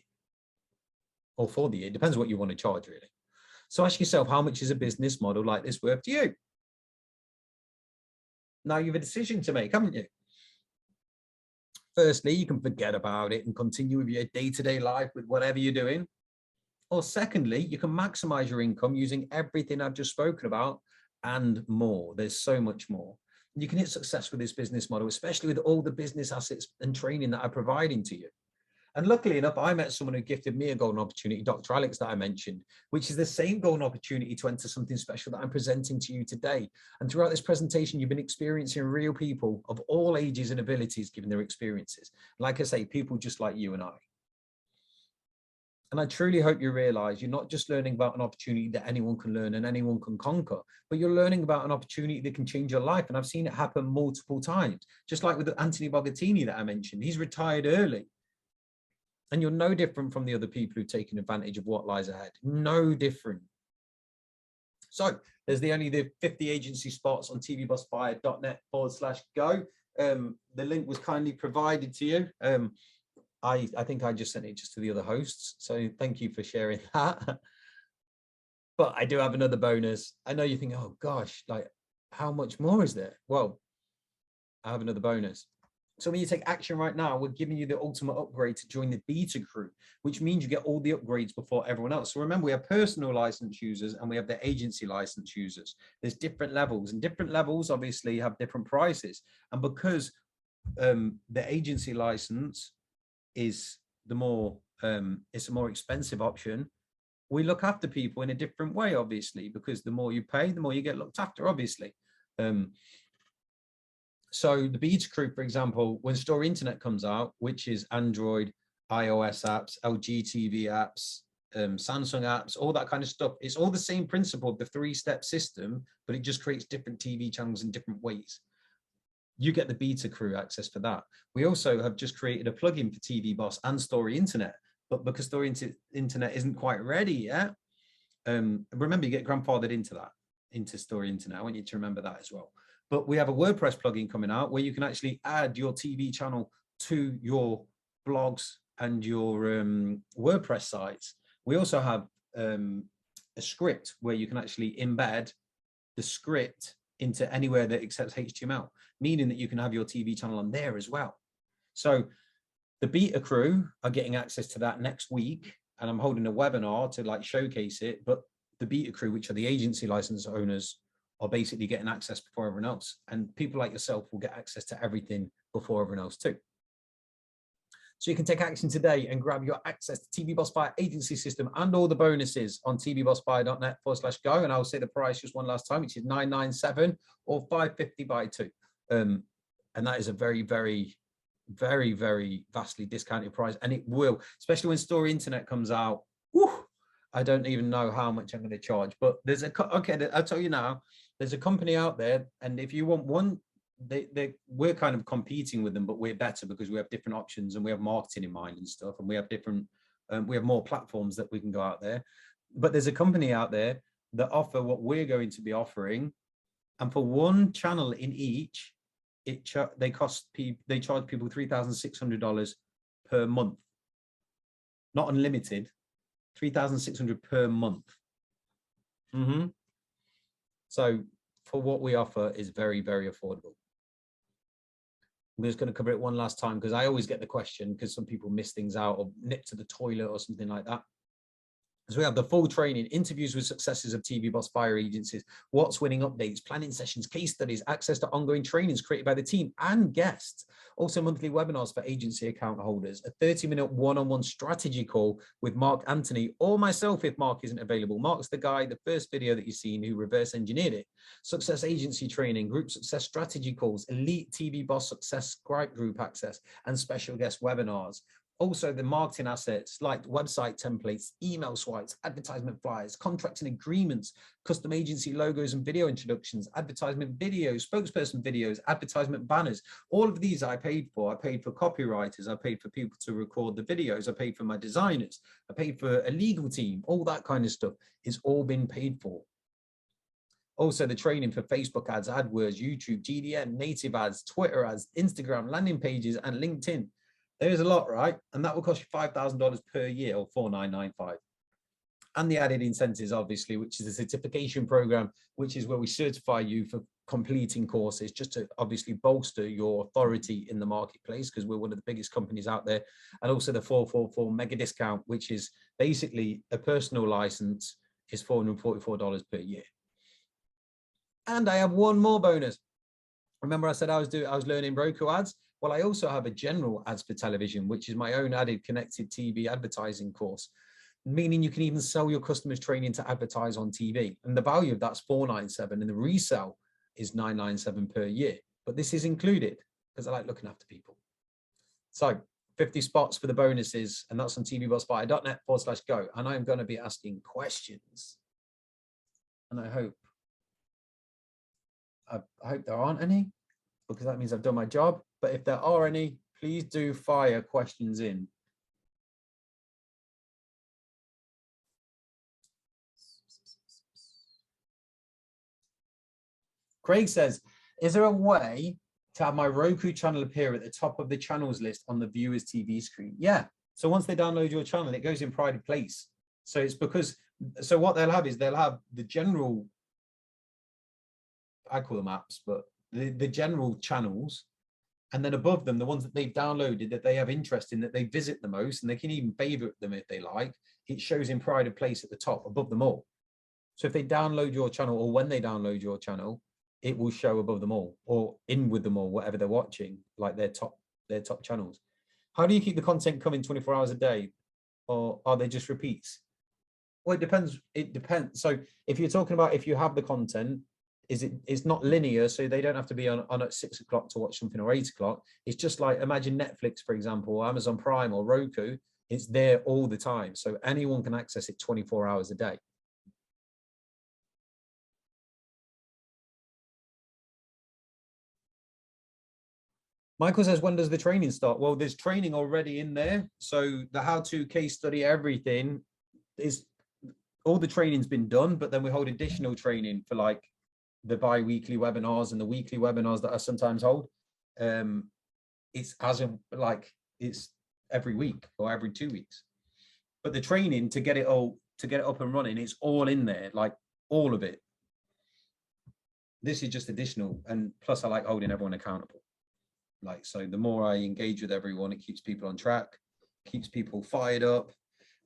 or for the year. Depends what you want to charge, really. So ask yourself, how much is a business model like this worth to you? Now you have a decision to make, haven't you? Firstly, you can forget about it and continue with your day-to-day life with whatever you're doing. Or secondly, you can maximize your income using everything I've just spoken about and more. There's so much more. You can hit success with this business model, especially with all the business assets and training that I'm providing to you. And luckily enough, I met someone who gifted me a golden opportunity, Dr. Alex, that I mentioned, which is the same golden opportunity to enter something special that I'm presenting to you today. And throughout this presentation, you've been experiencing real people of all ages and abilities giving their experiences. Like I say, people just like you and I. And I truly hope you realize you're not just learning about an opportunity that anyone can learn and anyone can conquer, but you're learning about an opportunity that can change your life. And I've seen it happen multiple times, just like with Anthony Bogattini that I mentioned. He's retired early. And you're no different from the other people who've taken advantage of what lies ahead. No different. So there's the 50 agency spots on tvbossfire.net/go. The link was kindly provided to you. I think I just sent it just to the other hosts. So thank you for sharing that. But I do have another bonus. I know you think, oh gosh, like how much more is there? Well, I have another bonus. So when you take action right now, we're giving you the ultimate upgrade to join the beta crew, which means you get all the upgrades before everyone else. So remember, we have personal license users and we have the agency license users. There's different levels, and different levels obviously have different prices. And because the agency license is the more, it's a more expensive option, we look after people in a different way, obviously, because the more you pay, the more you get looked after, obviously. So the beta crew, for example, when Story Internet comes out, which is Android, iOS apps, LG TV apps, Samsung apps, all that kind of stuff, it's all the same principle of the 3-step system, but it just creates different TV channels in different ways. You get the beta crew access for that. We also have just created a plugin for TV Boss and Story Internet, but because Story Internet isn't quite ready yet, remember you get grandfathered into that, into Story Internet. I want you to remember that as well. But we have a WordPress plugin coming out where you can actually add your TV channel to your blogs and your WordPress sites. We also have a script where you can actually embed the script into anywhere that accepts HTML, meaning that you can have your TV channel on there as well. So the beta crew are getting access to that next week, and I'm holding a webinar to like showcase it. But the beta crew, which are the agency license owners, are basically getting access before everyone else. And people like yourself will get access to everything before everyone else too. So you can take action today and grab your access to TV Boss Fire agency system and all the bonuses on tvbossfire.net/go. And I'll say the price just one last time, which is $997 or $550 buy 2. And that is a very, very, very, very vastly discounted price. And it will, especially when Story Internet comes out. Whew, I don't even know how much I'm going to charge, but there's okay, I'll tell you now, there's a company out there, and if you want one, we're kind of competing with them, but we're better because we have different options and we have marketing in mind and stuff, and we have different, we have more platforms that we can go out there. But there's a company out there that offer what we're going to be offering, and for one channel in each, they charge people $3,600 per month, not unlimited. $3,600 per month. So for what we offer is very, very affordable. I'm just going to cover it one last time because I always get the question because some people miss things out or nip to the toilet or something like that. So we have the full training, interviews with successes of TV Boss fire agencies, what's winning updates, planning sessions, case studies, access to ongoing trainings created by the team and guests. Also monthly webinars for agency account holders, a 30-minute one-on-one strategy call with Mark Anthony or myself if Mark isn't available. Mark's the guy, the first video that you've seen who reverse engineered it. Success agency training, group success strategy calls, elite TV Boss success group access, and special guest webinars. Also, the marketing assets like website templates, email swipes, advertisement flyers, contracting agreements, custom agency logos and video introductions, advertisement videos, spokesperson videos, advertisement banners. All of these I paid for. I paid for copywriters. I paid for people to record the videos. I paid for my designers. I paid for a legal team. All that kind of stuff is all been paid for. Also, the training for Facebook ads, AdWords, YouTube, GDN, native ads, Twitter ads, Instagram, landing pages, and LinkedIn. There's a lot, right? And that will cost you $5,000 per year, or $4,995. And the added incentives, obviously, which is a certification program, which is where we certify you for completing courses, just to obviously bolster your authority in the marketplace, because we're one of the biggest companies out there. And also the 444 mega discount, which is basically a personal license, is $444 per year. And I have one more bonus. Remember I said I was learning Roku ads? Well, I also have a general ads for television, which is my own added connected TV advertising course, meaning you can even sell your customers training to advertise on TV. And the value of that's $497 and the resale is $997 per year. But this is included because I like looking after people. So 50 spots for the bonuses, and that's on tvbossfire.net/go. And I'm going to be asking questions. And I hope there aren't any, because that means I've done my job. But if there are any, please do fire questions in. Craig says, is there a way to have my Roku channel appear at the top of the channels list on the viewer's TV screen? Yeah. So once they download your channel, it goes in private place. So it's because, so what they'll have is they'll have the general, I call them apps, but the general channels. And then above them, the ones that they've downloaded that they have interest in, that they visit the most, and they can even favorite them if they like, it shows in pride of place at the top above them all. So if they download your channel, or when they download your channel, it will show above them all, or in with them all, whatever they're watching, like their top channels. How do you keep the content coming 24 hours a day? Or are they just repeats? Well, it depends. It depends. So if you're talking about if you have the content, it's not linear, so they don't have to be on at 6 o'clock to watch something or 8 o'clock. It's just like, imagine Netflix, for example, or Amazon Prime or Roku. It's there all the time. So anyone can access it 24 hours a day. Michael says, when does the training start? Well, there's training already in there. So the how-to case study, everything is, all the training's been done, but then we hold additional training for like the bi-weekly webinars and the weekly webinars that I sometimes hold. It's as of like, it's every week or every 2 weeks. But the training to get it up and running, it's all in there, like all of it. This is just additional. And plus I like holding everyone accountable. Like, so the more I engage with everyone, it keeps people on track, keeps people fired up.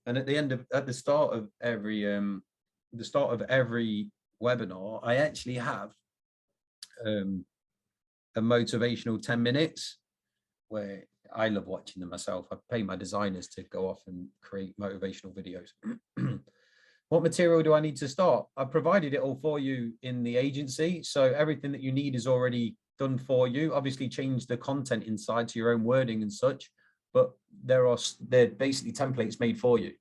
And at the start of every webinar, I actually have a motivational 10 minutes where I love watching them myself. I pay my designers to go off and create motivational videos. What material do I need to start? I've provided it all for you in the agency. So everything that you need is already done for you. Obviously change the content inside to your own wording and such, but they're basically templates made for you.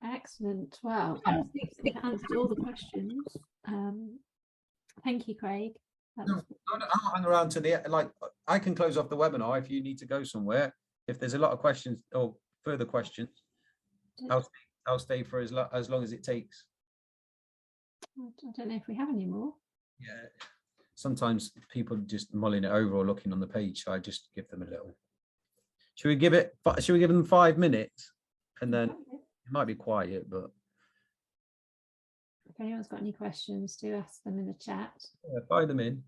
Excellent. Well, I think we've answered all the questions. Thank you, Craig. I'll hang around to the, like, I can close off the webinar if you need to go somewhere. If there's a lot of questions or further questions, I'll stay for as long as it takes. I don't know if we have any more. Yeah, sometimes people just mulling it over or looking on the page, so I just give them a little. Should we give them 5 minutes, and then it might be quiet, but if anyone's got any questions, do ask them in the chat. Yeah, fire them in.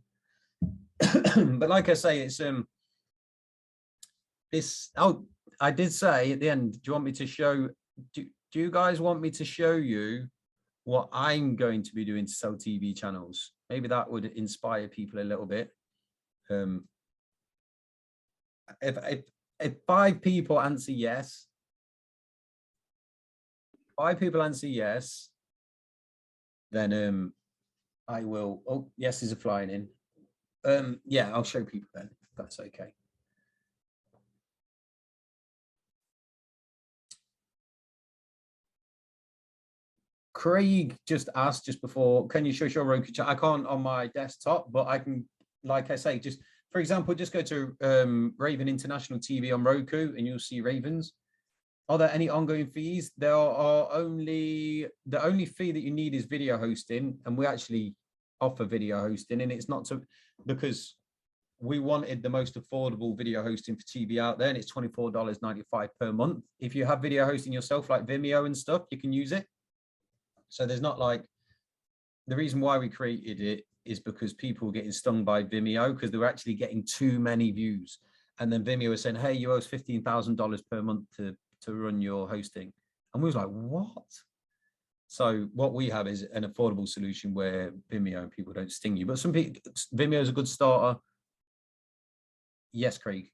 But like I say, it's this, oh, I did say at the end, do you want me to show, do you guys want me to show you what I'm going to be doing to sell TV channels? Maybe that would inspire people a little bit. If 5 people answer yes, 5 people answer yes, then I will, oh, yeses are flying in. Yeah, I'll show people then, if that's okay. Craig just asked just before, can you show your Roku channel? I can't on my desktop, but I can, like I say, just, for example, just go to Raven International TV on Roku and you'll see Ravens. Are there any ongoing fees? There are only, the only fee that you need is video hosting, and we actually offer video hosting, and it's not to, because we wanted the most affordable video hosting for TV out there, and it's $24.95 per month. If you have video hosting yourself, like Vimeo and stuff, you can use it. So there's not like, the reason why we created it is because people were getting stung by Vimeo because they were actually getting too many views. And then Vimeo was saying, hey, you owe us $15,000 per month to run your hosting. And we was like, what? So what we have is an affordable solution where Vimeo and people don't sting you. But some people, Vimeo is a good starter. Yes, Craig.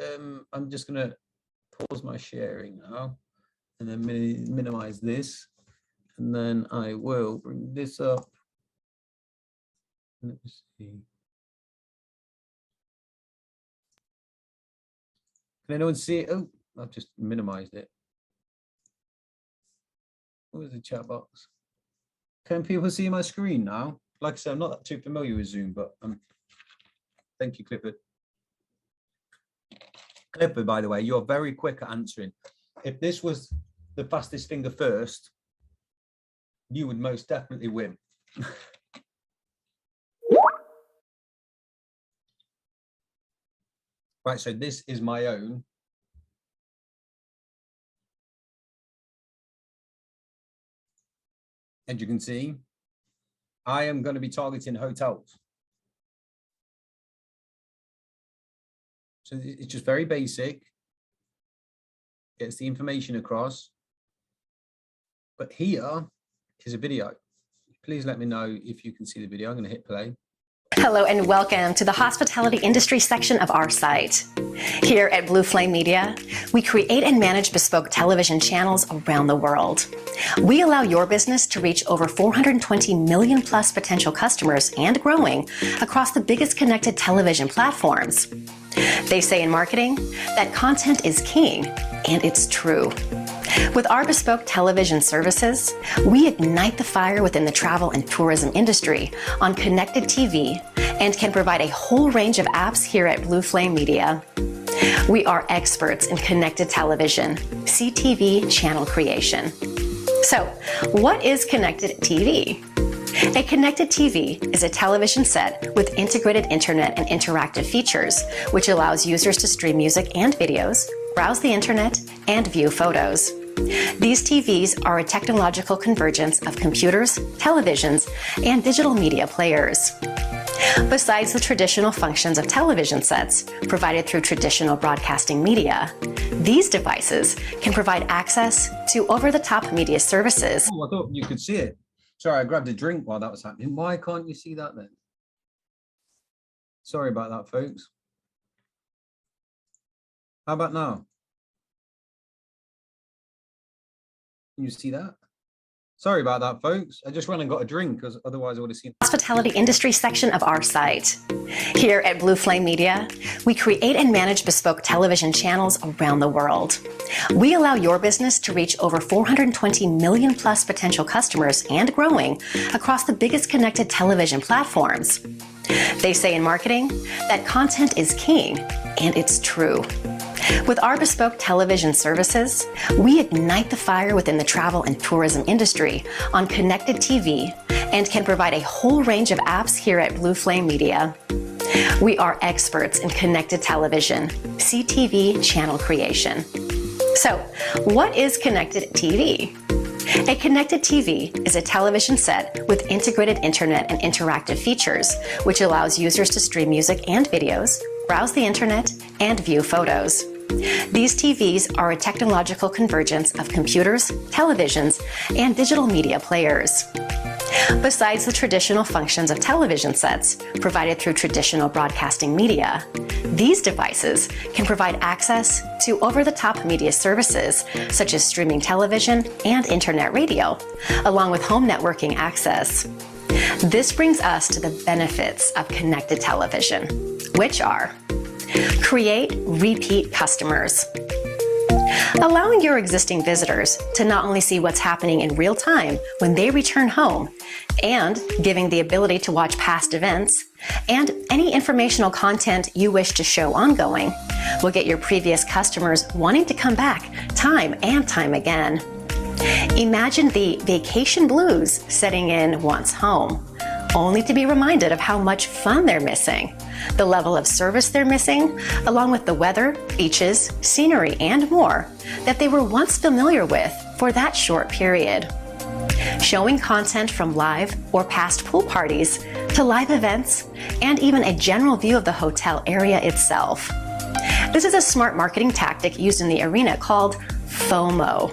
I'm just going to pause my sharing now and then minimize this. And then I will bring this up. Let me see. Can anyone see it? Oh, I've just minimized it. Where's the chat box? Can people see my screen now? Like I said, I'm not that too familiar with Zoom, but thank you, Clifford. Clifford, by the way, you're very quick at answering. If this was the fastest finger first, you would most definitely win. Right, so this is my own. And you can see, I am going to be targeting hotels. So it's just very basic. Gets the information across. But here is a video. Please let me know if you can see the video. I'm going to hit play. Hello and welcome to the hospitality industry section of our site. Here at Blue Flame Media, we create and manage bespoke television channels around the world. We allow your business to reach over 420 million plus potential customers and growing across the biggest connected television platforms. They say in marketing that content is king, and it's true. With our bespoke television services, we ignite the fire within the travel and tourism industry on connected TV and can provide a whole range of apps here at Blue Flame Media. We are experts in connected television, CTV channel creation. So, what is connected TV? A connected TV is a television set with integrated internet and interactive features, which allows users to stream music and videos, browse the internet, and view photos. These TVs are a technological convergence of computers, televisions, and digital media players. Besides the traditional functions of television sets provided through traditional broadcasting media, these devices can provide access to over-the-top media services. Oh, I thought you could see it. Sorry, I grabbed a drink while that was happening. Why can't you see that then? Sorry about that, folks. How about now? Can you see that? Sorry about that, folks. I just ran and got a drink because otherwise I would have seen. Hospitality industry section of our site. Here at Blue Flame Media, we create and manage bespoke television channels around the world. We allow your business to reach over 420 million plus potential customers and growing across the biggest connected television platforms. They say in marketing that content is king, and it's true. With our bespoke television services, we ignite the fire within the travel and tourism industry on connected TV and can provide a whole range of apps here at Blue Flame Media. We are experts in connected television, CTV channel creation. So, what is connected TV? A connected TV is a television set with integrated internet and interactive features, which allows users to stream music and videos, browse the internet, and view photos. These TVs are a technological convergence of computers, televisions, and digital media players. Besides the traditional functions of television sets provided through traditional broadcasting media, these devices can provide access to over-the-top media services such as streaming television and internet radio, along with home networking access. This brings us to the benefits of connected television, which are: create repeat customers. Allowing your existing visitors to not only see what's happening in real time when they return home, and giving the ability to watch past events and any informational content you wish to show ongoing, will get your previous customers wanting to come back time and time again. Imagine the vacation blues setting in once home, only to be reminded of how much fun they're missing, the level of service they're missing, along with the weather, beaches, scenery, and more that they were once familiar with for that short period. Showing content from live or past pool parties to live events and even a general view of the hotel area itself. This is a smart marketing tactic used in the arena called FOMO,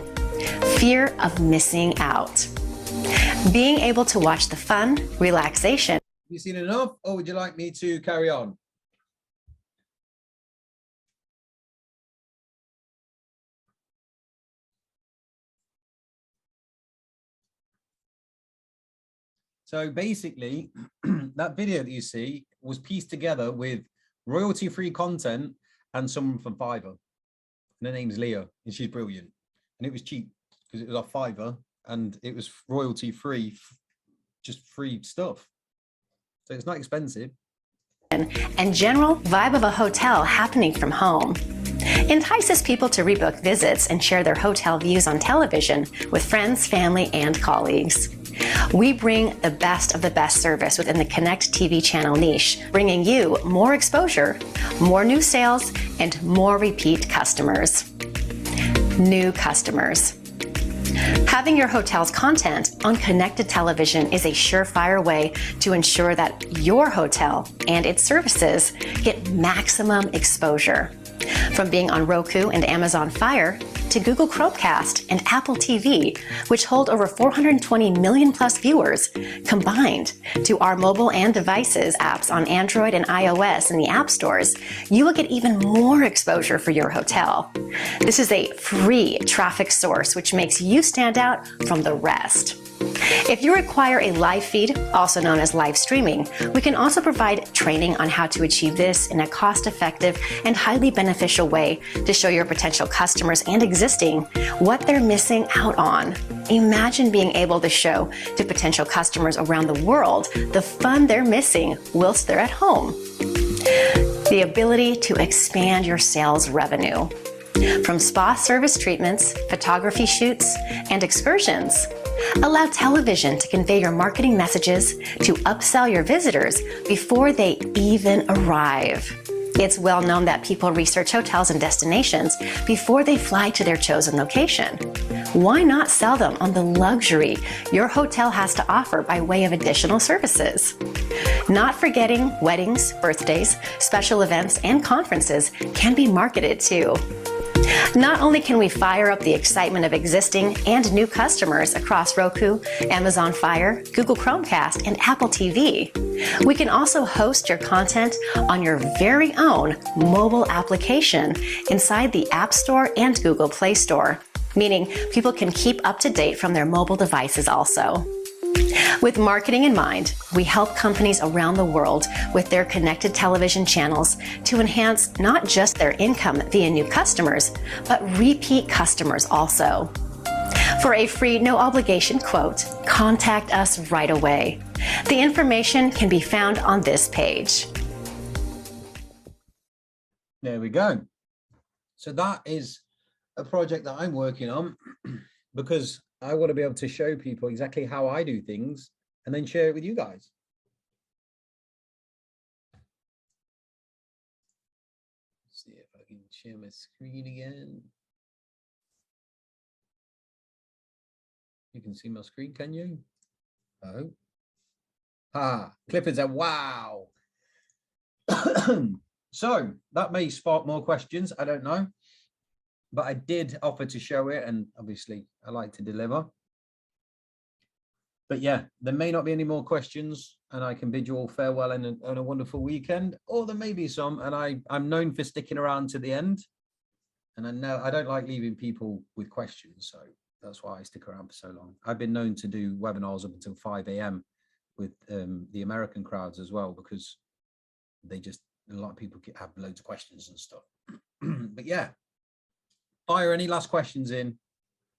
fear of missing out. Being able to watch the fun, relaxation. You seen enough, or would you like me to carry on? So basically, that video that you see was pieced together with royalty-free content and someone from Fiverr. And her name's Leah, and she's brilliant. And it was cheap because it was off Fiverr and it was royalty-free, just free stuff. So it's not expensive. And general vibe of a hotel happening from home. Entices people to rebook visits and share their hotel views on television with friends, family, and colleagues. We bring the best of the best service within the Connect TV channel niche, bringing you more exposure, more new sales, and more repeat customers. New customers. Having your hotel's content on connected television is a surefire way to ensure that your hotel and its services get maximum exposure. From being on Roku and Amazon Fire to Google Chromecast and Apple TV, which hold over 420 million plus viewers combined, to our mobile and devices apps on Android and iOS in the app stores, you will get even more exposure for your hotel. This is a free traffic source, which makes you stand out from the rest. If you require a live feed, also known as live streaming, we can also provide training on how to achieve this in a cost-effective and highly beneficial way to show your potential customers and existing what they're missing out on. Imagine being able to show to potential customers around the world the fun they're missing whilst they're at home. The ability to expand your sales revenue. From spa service treatments, photography shoots, and excursions. Allow television to convey your marketing messages to upsell your visitors before they even arrive. It's well known that people research hotels and destinations before they fly to their chosen location. Why not sell them on the luxury your hotel has to offer by way of additional services? Not forgetting weddings, birthdays, special events, and conferences can be marketed too. Not only can we fire up the excitement of existing and new customers across Roku, Amazon Fire, Google Chromecast, and Apple TV, we can also host your content on your very own mobile application inside the App Store and Google Play Store, meaning people can keep up to date from their mobile devices also. With marketing in mind, we help companies around the world with their connected television channels to enhance not just their income via new customers, but repeat customers also. For a free, no obligation quote, contact us right away. The information can be found on this page. There we go. So that is a project that I'm working on because I want to be able to show people exactly how I do things and then share it with you guys. Let's see if I can share my screen again. You can see my screen, can you? Oh. Ah, Clifford said, wow. So that may spark more questions. I don't know. But I did offer to show it, and obviously I like to deliver. But yeah, there may not be any more questions, and I can bid you all farewell and a wonderful weekend, or there may be some, and I'm known for sticking around to the end. And I know I don't like leaving people with questions, so that's why I stick around for so long. I've been known to do webinars up until 5 a.m. with the American crowds as well, because a lot of people have loads of questions and stuff. But yeah, fire any last questions in.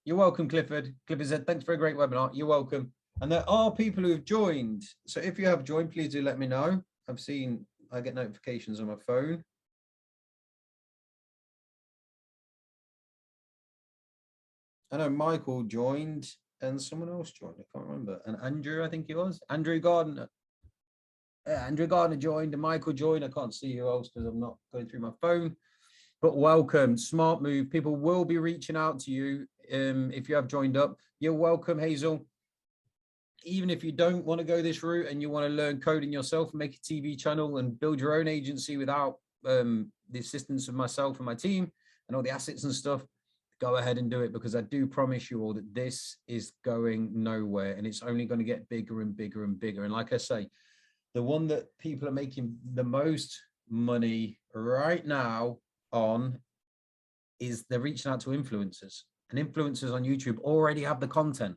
You're welcome, Clifford. Clifford said, thanks for a great webinar. You're welcome. And there are people who have joined. So if you have joined, please do let me know. I get notifications on my phone. I know Michael joined and someone else joined. I can't remember. And Andrew, I think it was. Andrew Gardner. Yeah, Andrew Gardner joined and Michael joined. I can't see who else because I'm not going through my phone. But welcome, smart move. People will be reaching out to you if you have joined up. You're welcome, Hazel. Even if you don't want to go this route and you want to learn coding yourself and make a TV channel and build your own agency without the assistance of myself and my team and all the assets and stuff, go ahead and do it, because I do promise you all that this is going nowhere and it's only going to get bigger and bigger and bigger. And like I say, the one that people are making the most money right now on is they're reaching out to influencers, and influencers on YouTube already have the content.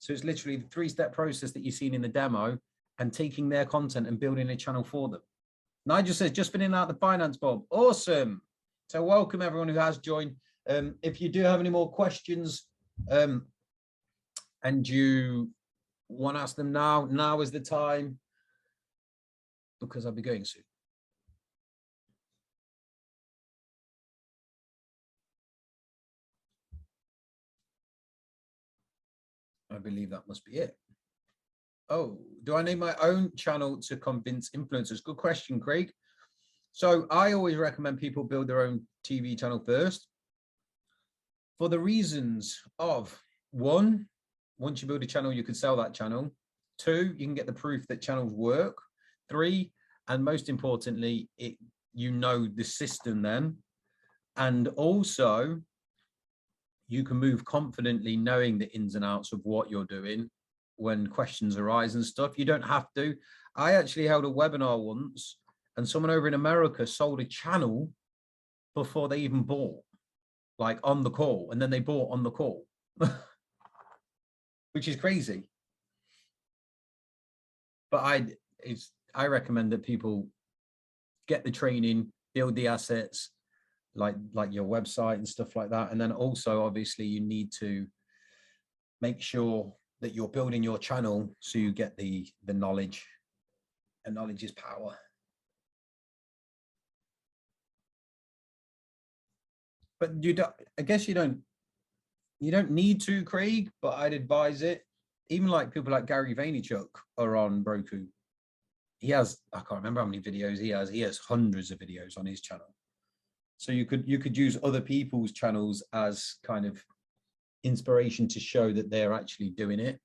So it's literally the 3-step process that you've seen in the demo and taking their content and building a channel for them. Nigel says, just been in and out the finance, Bob. Awesome. So welcome everyone who has joined. If you do have any more questions and you want to ask them now is the time, because I'll be going soon. I believe that must be it. Oh, do I name my own channel to convince influencers? Good question, Craig. So I always recommend people build their own TV channel first, for the reasons of, one, once you build a channel, you can sell that channel. 2, you can get the proof that channels work. 3, and most importantly, you know the system then. And also, you can move confidently knowing the ins and outs of what you're doing when questions arise and stuff. You don't have to. I actually held a webinar once and someone over in America sold a channel before they even bought, like on the call, and then they bought on the call, which is crazy. But I recommend that people get the training, build the assets, like your website and stuff like that. And then also, obviously, you need to make sure that you're building your channel so you get the knowledge, and knowledge is power. But I guess you don't need to, Craig, but I'd advise it. Even like people like Gary Vaynerchuk are on Roku. He has, I can't remember how many videos he has. He has hundreds of videos on his channel. So you could use other people's channels as kind of inspiration to show that they're actually doing it.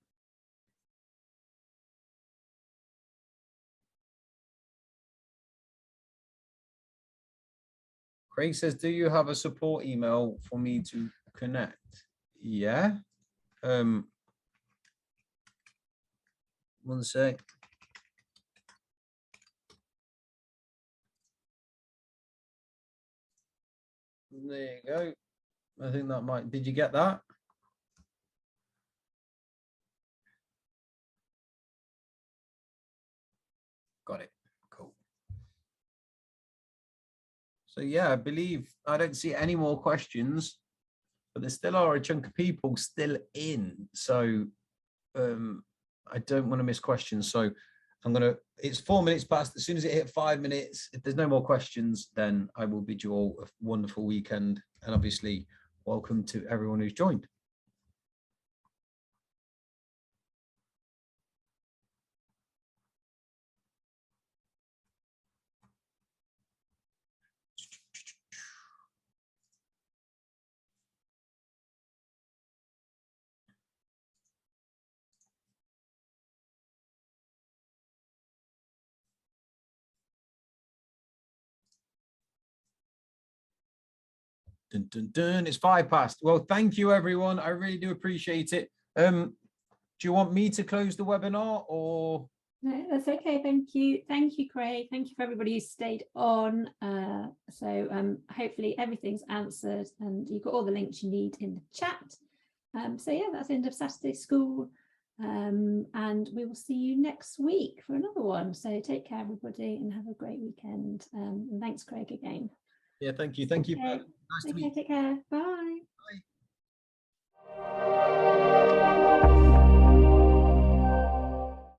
Craig says, do you have a support email for me to connect? Yeah. One sec. There you go. I think that might, did you get that? Got it. Cool. So yeah, I don't see any more questions, but there still are a chunk of people still in. So I don't want to miss questions. So it's 4 minutes past. As soon as it hit 5 minutes, if there's no more questions, then I will bid you all a wonderful weekend. And obviously, welcome to everyone who's joined. Dun, dun, dun. It's 5 past. Well, thank you, everyone. I really do appreciate it. Do you want me to close the webinar or? No, that's okay. Thank you. Thank you, Craig. Thank you for everybody who stayed on. Hopefully everything's answered and you've got all the links you need in the chat. So yeah, that's the end of Saturday School. And we will see you next week for another one. So take care, everybody, and have a great weekend. And thanks, Craig, again. Yeah, thank you. Thank you. Okay. Nice to meet you. Take care. Bye. Bye.